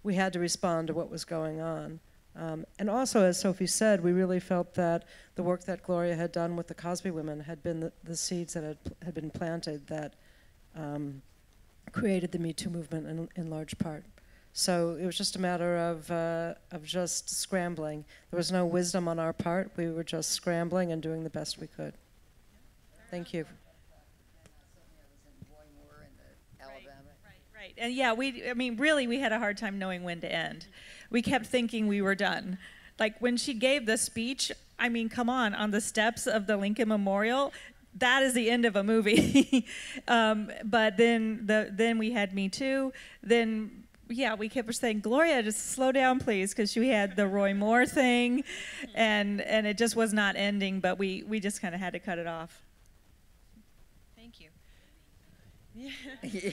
we had to respond to what was going on. And also, as Sophie said, we really felt that the work that Gloria had done with the Cosby Women had been the seeds that had been planted that created the Me Too movement in large part. So it was just a matter of just scrambling. There was no wisdom on our part. We were just scrambling and doing the best we could. Thank you. Right. And yeah, really, we had a hard time knowing when to end. We kept thinking we were done. Like when she gave the speech, I mean, come on the steps of the Lincoln Memorial, that is the end of a movie. But then we had Me Too. Then, yeah, we kept saying, Gloria, just slow down, please, because she had the Roy Moore thing, and it just was not ending, but we just kind of had to cut it off. Thank you. Yeah.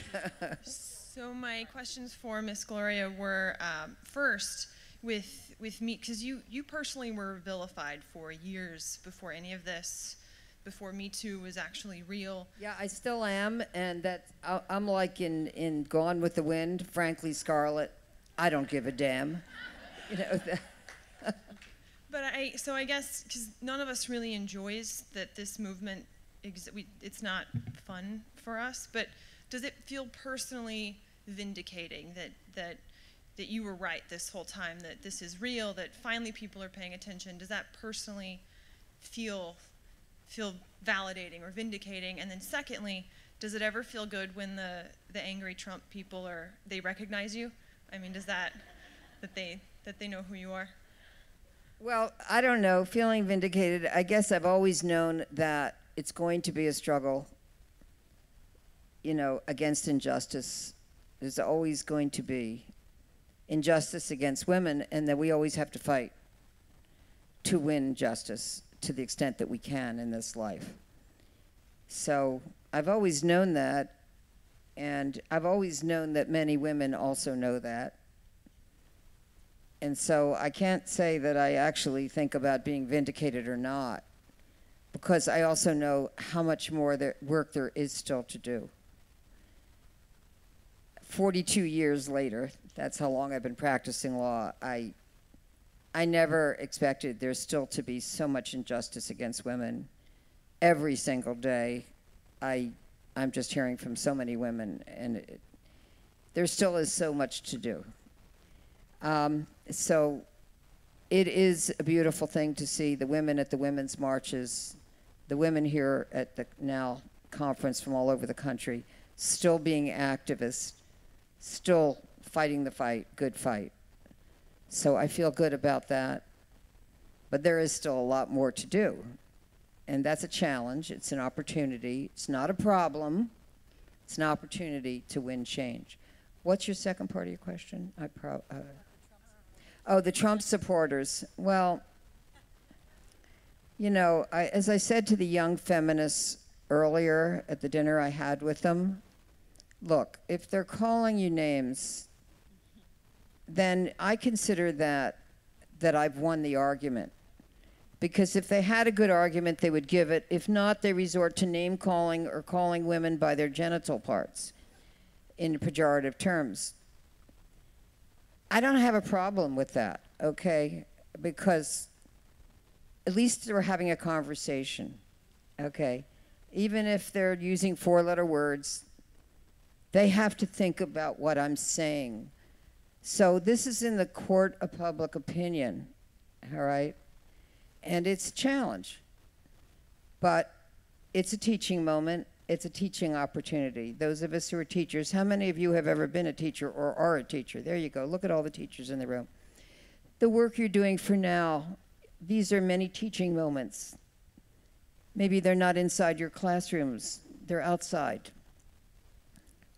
So my questions for Miss Gloria were, first, with me, because you personally were vilified for years before any of this, before Me Too was actually real. Yeah, I still am, and I'm like in Gone with the Wind, frankly, Scarlett, I don't give a damn. You know. But I guess, because none of us really enjoys that this movement, it's not fun for us, but does it feel personally vindicating that you were right this whole time, that this is real, that finally people are paying attention? Does that personally feel validating or vindicating? And then secondly, does it ever feel good when the angry Trump people they recognize you? I mean, does that they know who you are? Well, I don't know, feeling vindicated, I guess I've always known that it's going to be a struggle, you know, against injustice. There's always going to be injustice against women, and that we always have to fight to win justice to the extent that we can in this life. So I've always known that, and I've always known that many women also know that. And so I can't say that I actually think about being vindicated or not, because I also know how much more work there is still to do. 42 years later, that's how long I've been practicing law, I never expected there still to be so much injustice against women. Every single day, I'm just hearing from so many women, and there still is so much to do. So it is a beautiful thing to see the women at the women's marches, the women here at the NOW conference from all over the country, still being activists, still fighting the fight, good fight. So I feel good about that. But there is still a lot more to do. And that's a challenge. It's an opportunity. It's not a problem. It's an opportunity to win change. What's your second part of your question? The Trump supporters. Well, you know, as I said to the young feminists earlier at the dinner I had with them, look, if they're calling you names, then I consider that I've won the argument. Because if they had a good argument, they would give it. If not, they resort to name calling or calling women by their genital parts in pejorative terms. I don't have a problem with that, okay? Because at least they're having a conversation, okay? Even if they're using four-letter words, they have to think about what I'm saying. So this is in the court of public opinion, all right? And it's a challenge. But it's a teaching moment. It's a teaching opportunity. Those of us who are teachers, how many of you have ever been a teacher or are a teacher? There you go. Look at all the teachers in the room. The work you're doing for now, these are many teaching moments. Maybe they're not inside your classrooms. They're outside.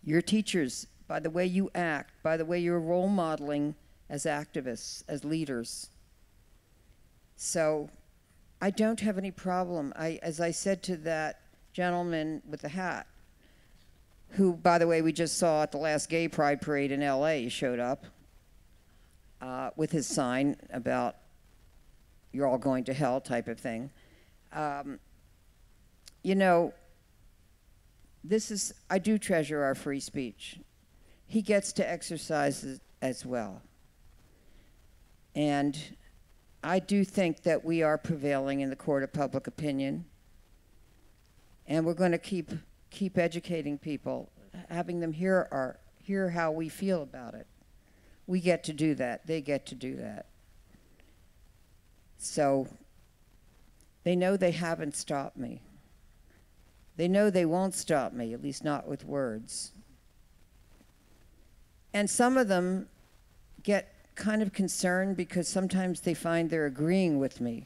You're teachers by the way you act, by the way you're role modeling as activists, as leaders. So I don't have any problem. As I said to that gentleman with the hat, who, by the way, we just saw at the last gay pride parade in LA, he showed up with his sign about you're all going to hell type of thing. You know, I do treasure our free speech. He gets to exercise it as well. And I do think that we are prevailing in the court of public opinion. And we're going to keep educating people, having them hear how we feel about it. We get to do that. They get to do that. So they know they haven't stopped me. They know they won't stop me, at least not with words. And some of them get kind of concerned because sometimes they find they're agreeing with me.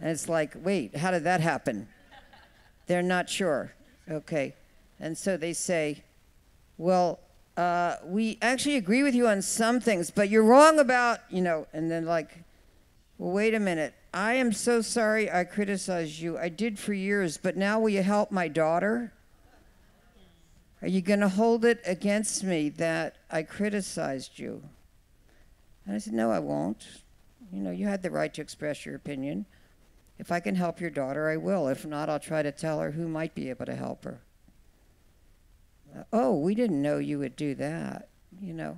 And it's like, wait, how did that happen? They're not sure. Okay. And so they say, well, we actually agree with you on some things, but you're wrong about, and then like, well, wait a minute. I am so sorry I criticized you. I did for years, but now will you help my daughter? Are you going to hold it against me that I criticized you? And I said, no, I won't. You had the right to express your opinion. If I can help your daughter, I will. If not, I'll try to tell her who might be able to help her. Oh, we didn't know you would do that, So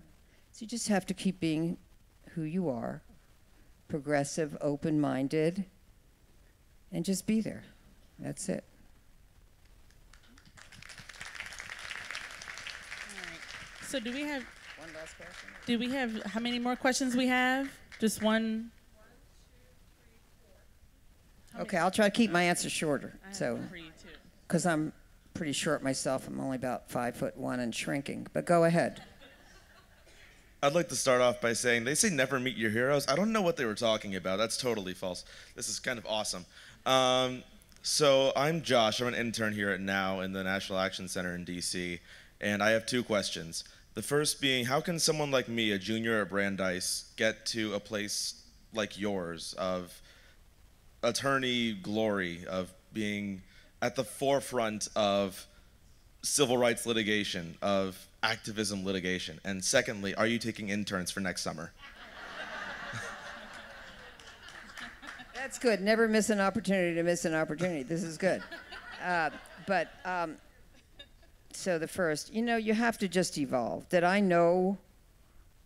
you just have to keep being who you are, progressive, open-minded, and just be there. That's it. So do we have one last question? Do we have how many more questions we have? Just one? Okay, I'll try to keep my answer shorter. So, because I'm pretty short myself, I'm only about 5'1" and shrinking. But go ahead. I'd like to start off by saying they say never meet your heroes. I don't know what they were talking about. That's totally false. This is kind of awesome. So I'm Josh. I'm an intern here at NOW in the National Action Center in DC, and I have two questions. The first being, how can someone like me, a junior at Brandeis, get to a place like yours of attorney glory, of being at the forefront of civil rights litigation, of activism litigation? And secondly, are you taking interns for next summer? That's good. Never miss an opportunity to miss an opportunity. This is good. So the first, you have to just evolve. Did I know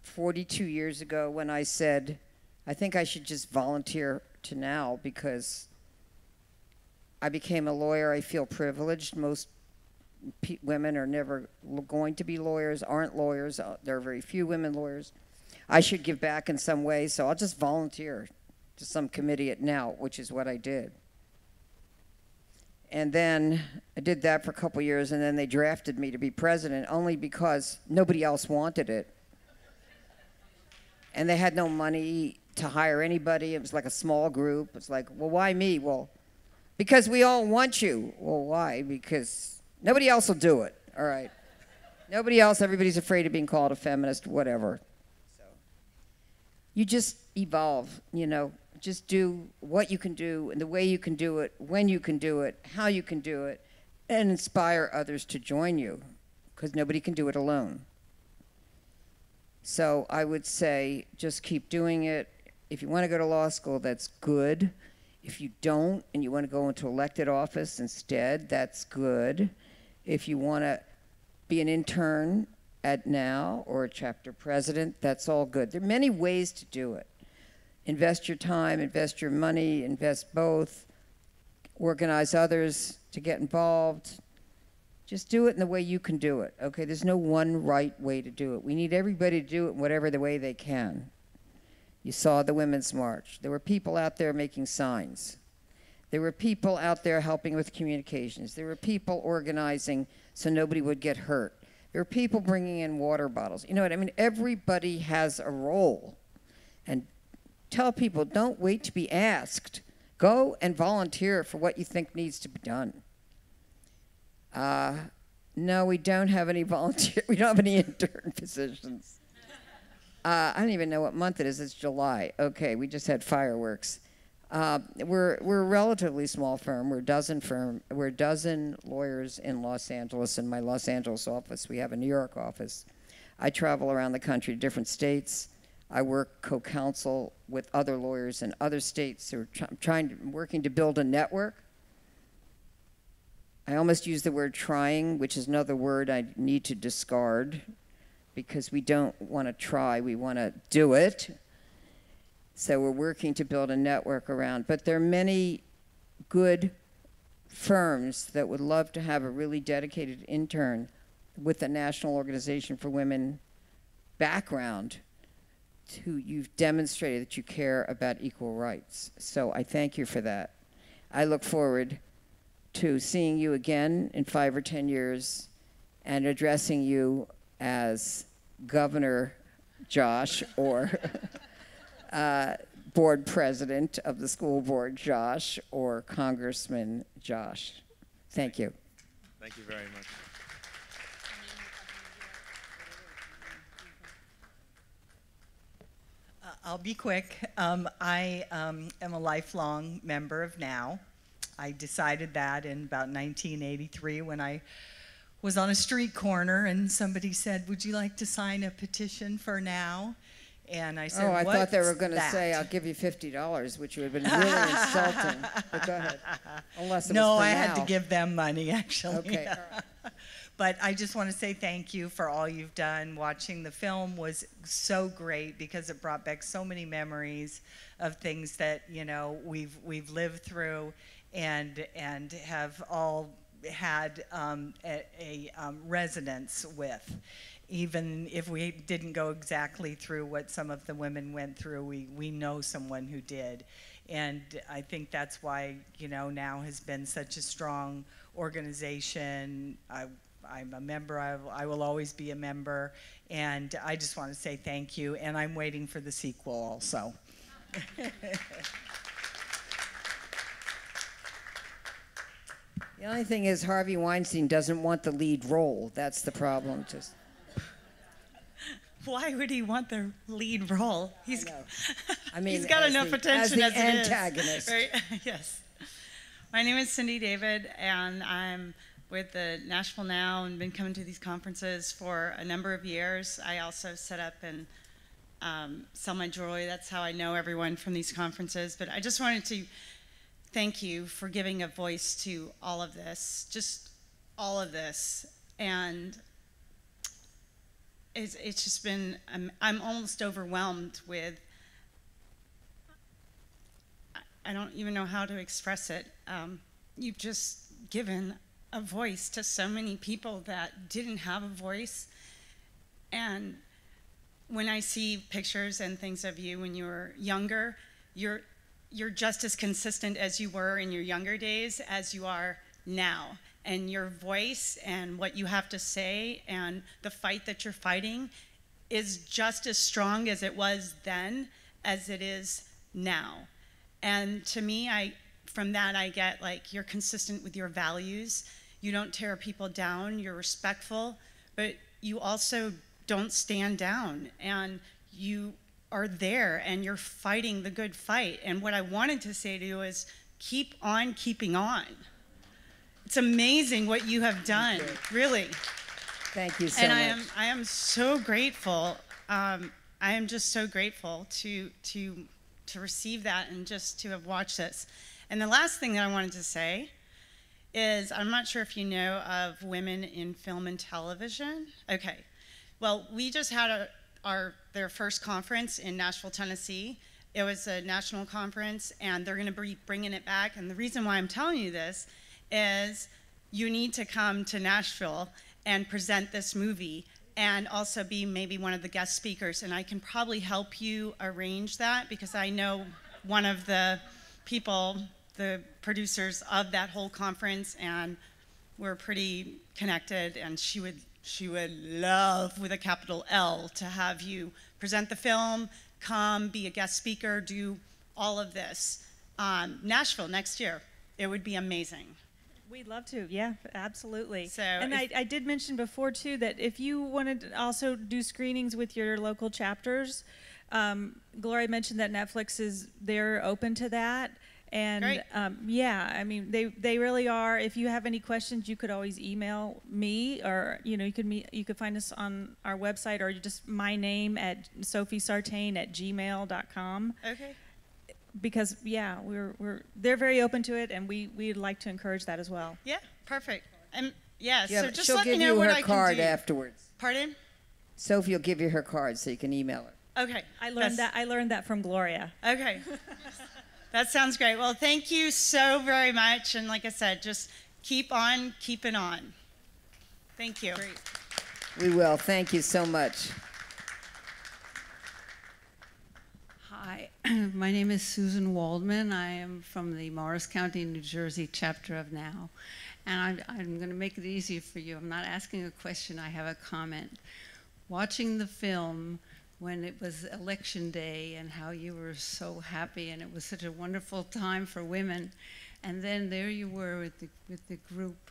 42 years ago when I said, I think I should just volunteer to NOW because I became a lawyer. I feel privileged. Most women are never going to be lawyers, aren't lawyers. There are very few women lawyers. I should give back in some way, so I'll just volunteer to some committee at NOW, which is what I did. And then I did that for a couple years, and then they drafted me to be president only because nobody else wanted it. And they had no money to hire anybody. It was like a small group. It's like, well, why me? Well, because we all want you. Well, why? Because nobody else will do it. All right. Nobody else. Everybody's afraid of being called a feminist, whatever. So you just evolve, Just do what you can do and the way you can do it, when you can do it, how you can do it, and inspire others to join you, because nobody can do it alone. So I would say just keep doing it. If you want to go to law school, that's good. If you don't and you want to go into elected office instead, that's good. If you want to be an intern at NOW or a chapter president, that's all good. There are many ways to do it. Invest your time, invest your money, invest both. Organize others to get involved. Just do it in the way you can do it, okay? There's no one right way to do it. We need everybody to do it in whatever the way they can. You saw the Women's March. There were people out there making signs. There were people out there helping with communications. There were people organizing so nobody would get hurt. There were people bringing in water bottles. You know what I mean? Everybody has a role. And tell people, don't wait to be asked. Go and volunteer for what you think needs to be done. No, we don't have any volunteer. We don't have any intern positions. I don't even know what month it is. It's July. Okay, we just had fireworks. We're a relatively small firm. We're a dozen lawyers in Los Angeles. In my Los Angeles office, we have a New York office. I travel around the country to different states. I work co-counsel with other lawyers in other states who are working to build a network. I almost use the word trying, which is another word I need to discard, because we don't want to try, we want to do it. So we're working to build a network around. But there are many good firms that would love to have a really dedicated intern with the National Organization for Women background. You've demonstrated that you care about equal rights. So I thank you for that. I look forward to seeing you again in 5 or 10 years and addressing you as Governor Josh or board president of the school board Josh or Congressman Josh. Thank you. Thank you very much. I'll be quick. I am a lifelong member of NOW. I decided that in about 1983 when I was on a street corner and somebody said, "Would you like to sign a petition for NOW?" And I said, "Oh, I thought they were going to that?" say, "I'll give you $50," which would have been really insulting. But go ahead. Unless it no, was for I now. had to give them money, actually. Okay. All right. But I just want to say thank you for all you've done. Watching the film was so great because it brought back so many memories of things that, you know, we've lived through and have all had a resonance with. Even if we didn't go exactly through what some of the women went through, we know someone who did. And I think that's why, you know, NOW has been such a strong organization. I'm a member, I will always be a member, and I just want to say thank you, and I'm waiting for the sequel also. The only thing is Harvey Weinstein doesn't want the lead role. That's the problem. Just why would he want the lead role? He's got enough attention as the it antagonist. is. Right? Yes. My name is Cindy David, and I'm with the Nashville Now and been coming to these conferences for a number of years. I also set up and sell my jewelry. That's how I know everyone from these conferences. But I just wanted to thank you for giving a voice to all of this, just all of this. And it's just been, I'm almost overwhelmed with, I don't even know how to express it. You've just given a voice to so many people that didn't have a voice. And when I see pictures and things of you when you were younger, you're just as consistent as you were in your younger days as you are now. And your voice and what you have to say and the fight that you're fighting is just as strong as it was then as it is now. And to me, from that I get, like, you're consistent with your values. You don't tear people down, you're respectful, but you also don't stand down, and you are there and you're fighting the good fight. And what I wanted to say to you is keep on keeping on. It's amazing what you have done, really. Thank you so much. And I am so grateful. I am just so grateful to receive that and just to have watched this. And the last thing that I wanted to say is, I'm not sure if you know of Women in Film and Television. Okay, well, we just had their first conference in Nashville, Tennessee. It was a national conference, and they're gonna be bringing it back. And the reason why I'm telling you this is you need to come to Nashville and present this movie and also be maybe one of the guest speakers. And I can probably help you arrange that because I know one of the people, the producers of that whole conference, and we're pretty connected, and she would love, with a capital L, to have you present the film, come, be a guest speaker, do all of this. Nashville next year, it would be amazing. We'd love to, yeah, absolutely. So and I did mention before too that if you wanted to also do screenings with your local chapters, Gloria mentioned that Netflix they're open to that. And yeah, I mean, they really are. If you have any questions, you could always email me, or you could find us on our website, or just my name at sophiesartain@gmail.com. Okay. Because yeah, they're very open to it, and we'd like to encourage that as well. Yeah, perfect. And yeah, Yeah, so just she'll let me give know you what her I card can do. afterwards. Pardon? Sophie will give you her card so you can email her. Okay. I learned that from Gloria. Okay. That sounds great. Well, thank you so very much. And like I said, just keep on keeping on. Thank you. Great. We will. Thank you so much. Hi, my name is Susan Waldman. I am from the Morris County, New Jersey chapter of NOW. And I'm going to make it easier for you. I'm not asking a question, I have a comment. Watching the film when it was election day and how you were so happy and it was such a wonderful time for women. And then there you were with the group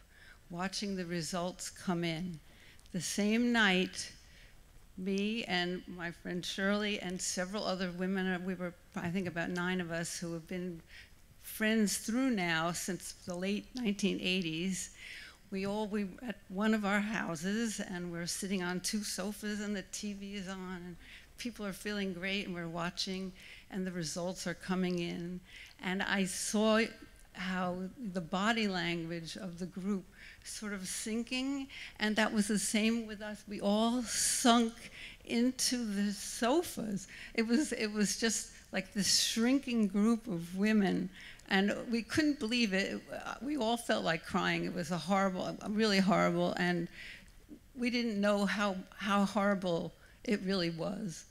watching the results come in. The same night, me and my friend Shirley and several other women, we were, I think, about 9 of us who have been friends through NOW since the late 1980s. We at one of our houses, and we're sitting on 2 sofas, and the TV is on, and people are feeling great, and we're watching, and the results are coming in. And I saw how the body language of the group sort of sinking, and that was the same with us. We all sunk into the sofas. It was just like this shrinking group of women, and we couldn't believe it. We all felt like crying. It was really horrible, and we didn't know how horrible it really was,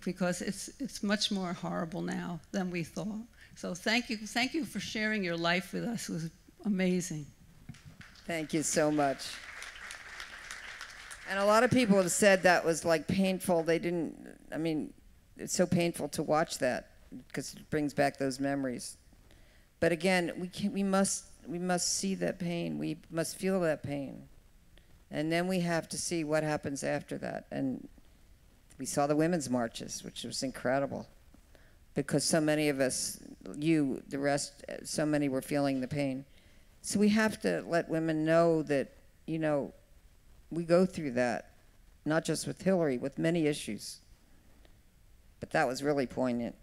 because it's much more horrible now than we thought. So thank you for sharing your life with us. It was amazing. Thank you so much. And a lot of people have said that was like painful. It's so painful to watch that because it brings back those memories. But again, we must see that pain. We must feel that pain. And then we have to see what happens after that. And we saw the women's marches, which was incredible, because so many of us, the rest, so many were feeling the pain. So we have to let women know that, we go through that, not just with Hillary, with many issues. But that was really poignant.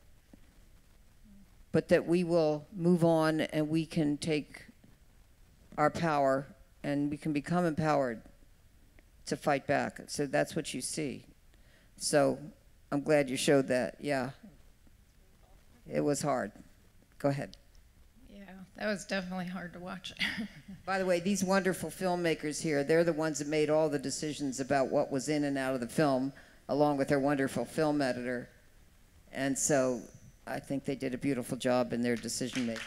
But that we will move on, and we can take our power and we can become empowered to fight back. So that's what you see. So I'm glad you showed that. Yeah. It was hard. Go ahead. Yeah, that was definitely hard to watch. By the way, these wonderful filmmakers here, they're the ones that made all the decisions about what was in and out of the film, along with their wonderful film editor. And so I think they did a beautiful job in their decision making.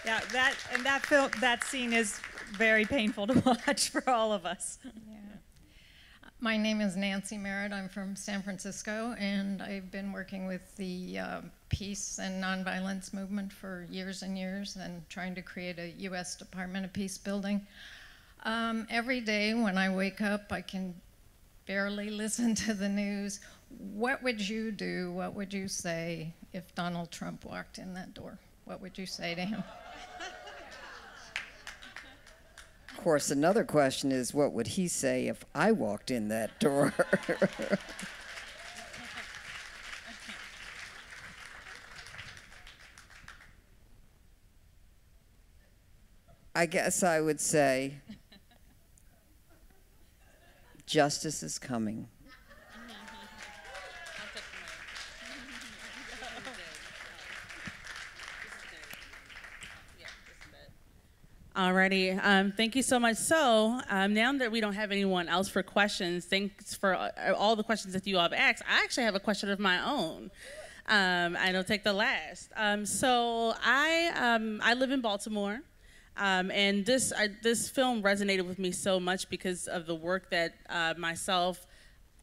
Yeah, that scene is very painful to watch for all of us. Yeah. My name is Nancy Merritt. I'm from San Francisco, and I've been working with the peace and nonviolence movement for years and years, and trying to create a U.S. Department of Peace building. Every day when I wake up, I can barely listen to the news. What would you do? What would you say if Donald Trump walked in that door? What would you say to him? Of course, another question is, what would he say if I walked in that door? I guess I would say, justice is coming. Alrighty, thank you so much. So now that we don't have anyone else for questions, thanks for all the questions that you all have asked. I actually have a question of my own. And I'll take the last. So I live in Baltimore, and this film resonated with me so much because of the work that myself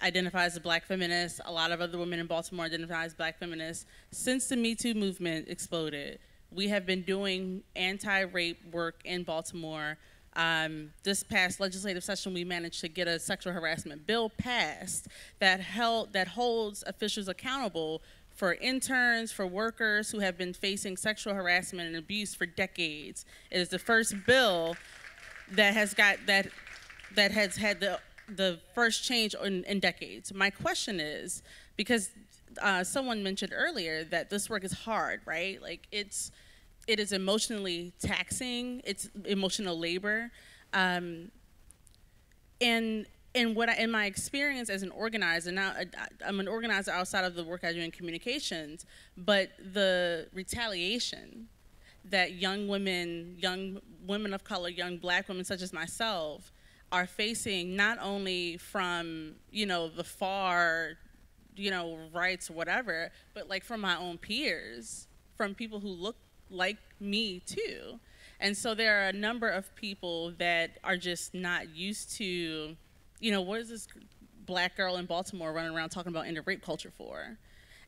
identify as a black feminist. A lot of other women in Baltimore identify as black feminists. Since the Me Too movement exploded, we have been doing anti-rape work in Baltimore. This past legislative session, we managed to get a sexual harassment bill passed that holds officials accountable for interns, for workers who have been facing sexual harassment and abuse for decades. It is the first bill that has had the first change in decades. My question is, because someone mentioned earlier that this work is hard, right? Like it is emotionally taxing. It's emotional labor, and in my experience as an organizer, now I'm an organizer outside of the work I do in communications, but the retaliation that young women of color, young black women such as myself are facing, not only from the far rights or whatever, but like from my own peers, from people who look like me too. And so there are a number of people that are just not used to, what is this black girl in Baltimore running around talking about end of rape culture for?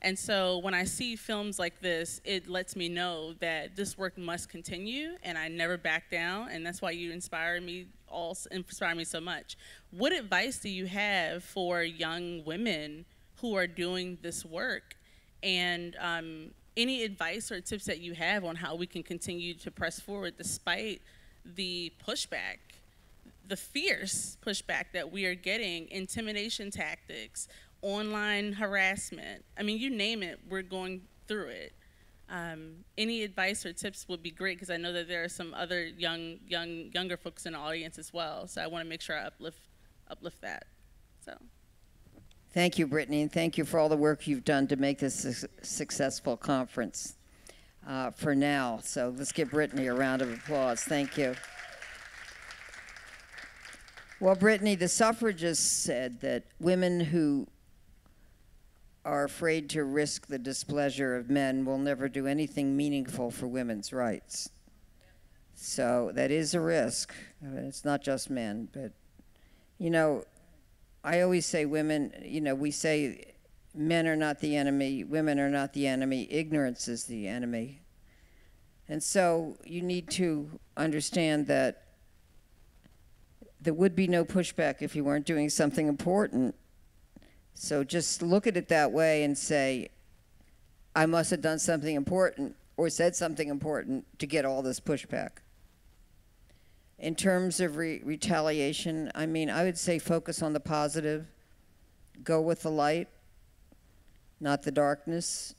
And so when I see films like this, it lets me know that this work must continue, and I never back down, and that's why you inspire me so much. What advice do you have for young women who are doing this work? And any advice or tips that you have on how we can continue to press forward despite the pushback, the fierce pushback that we are getting, intimidation tactics, online harassment. I mean, you name it, we're going through it. Any advice or tips would be great, because I know that there are some other younger folks in the audience as well. So I want to make sure I uplift that. So. Thank you, Brittany, and thank you for all the work you've done to make this a successful conference for now. So let's give Brittany a round of applause. Thank you. Well, Brittany, the suffragists said that women who are afraid to risk the displeasure of men will never do anything meaningful for women's rights. So that is a risk. It's not just men, but, I always say women, we say men are not the enemy, women are not the enemy, ignorance is the enemy. And so you need to understand that there would be no pushback if you weren't doing something important. So just look at it that way and say, I must have done something important or said something important to get all this pushback. In terms of retaliation, I would say focus on the positive. Go with the light, not the darkness.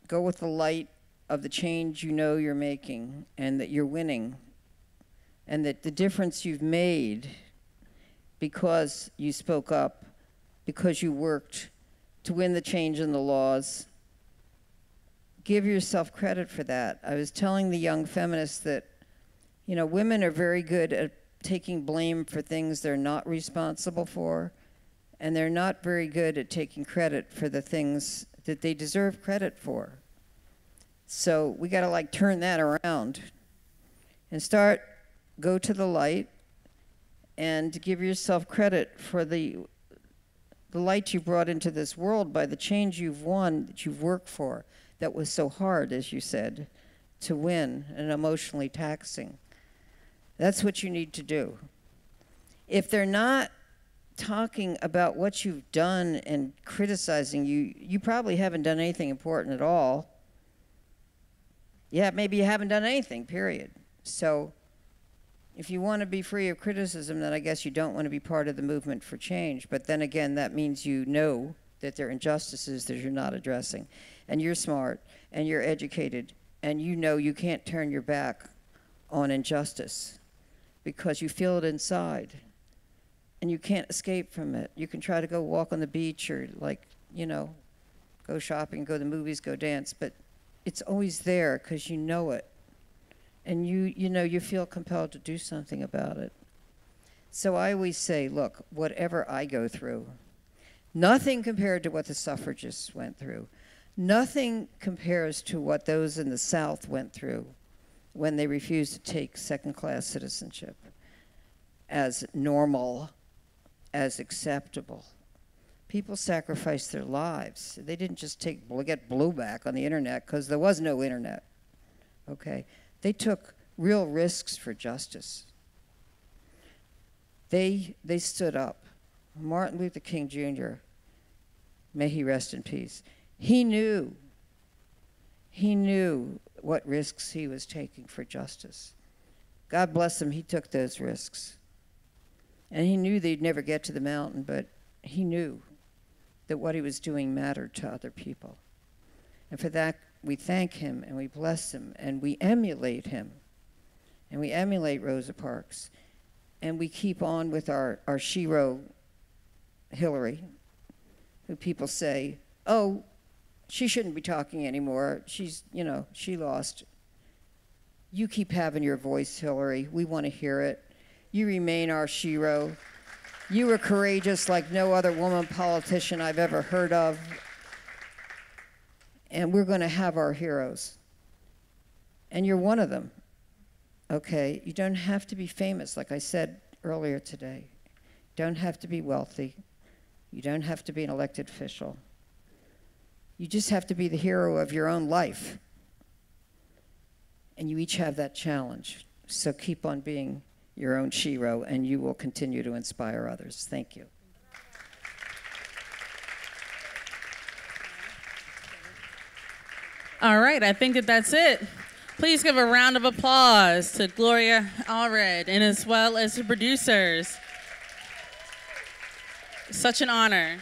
Go with the light of the change you're making, and that you're winning, and that the difference you've made because you spoke up, because you worked to win the change in the laws. Give yourself credit for that. I was telling the young feminists that women are very good at taking blame for things they're not responsible for, and they're not very good at taking credit for the things that they deserve credit for. So we gotta turn that around and go to the light and give yourself credit for the light you brought into this world by the change you've won, that you've worked for, that was so hard, as you said, to win and emotionally taxing. That's what you need to do. If they're not talking about what you've done and criticizing you, you probably haven't done anything important at all. Yeah, maybe you haven't done anything, period. So if you want to be free of criticism, then I guess you don't want to be part of the movement for change. But then again, that means you know that there are injustices that you're not addressing. And you're smart, and you're educated, and you can't turn your back on injustice because you feel it inside, and you can't escape from it. You can try to go walk on the beach or go shopping, go to the movies, go dance, but it's always there because you know it. and you feel compelled to do something about it. So I always say, look, whatever I go through, nothing compared to what the suffragists went through. Nothing compares to what those in the South went through when they refused to take second-class citizenship as normal, as acceptable. People sacrificed their lives. They didn't just get blue back on the internet because there was no internet. Okay? They took real risks for justice. They stood up. Martin Luther King Jr., may he rest in peace, he knew what risks he was taking for justice. God bless him, he took those risks. And he knew they'd never get to the mountain, but he knew that what he was doing mattered to other people. And for that, we thank him and we bless him and we emulate him. And we emulate Rosa Parks. And we keep on with our shero, Hillary, who people say, oh, she shouldn't be talking anymore. She's, she lost. You keep having your voice, Hillary. We want to hear it. You remain our shero. You were courageous like no other woman politician I've ever heard of. And we're going to have our heroes. And you're one of them. Okay? You don't have to be famous, like I said earlier today. You don't have to be wealthy. You don't have to be an elected official. You just have to be the hero of your own life. And you each have that challenge. So keep on being your own shero, and you will continue to inspire others. Thank you. All right, I think that's it. Please give a round of applause to Gloria Allred and as well as the producers. Such an honor.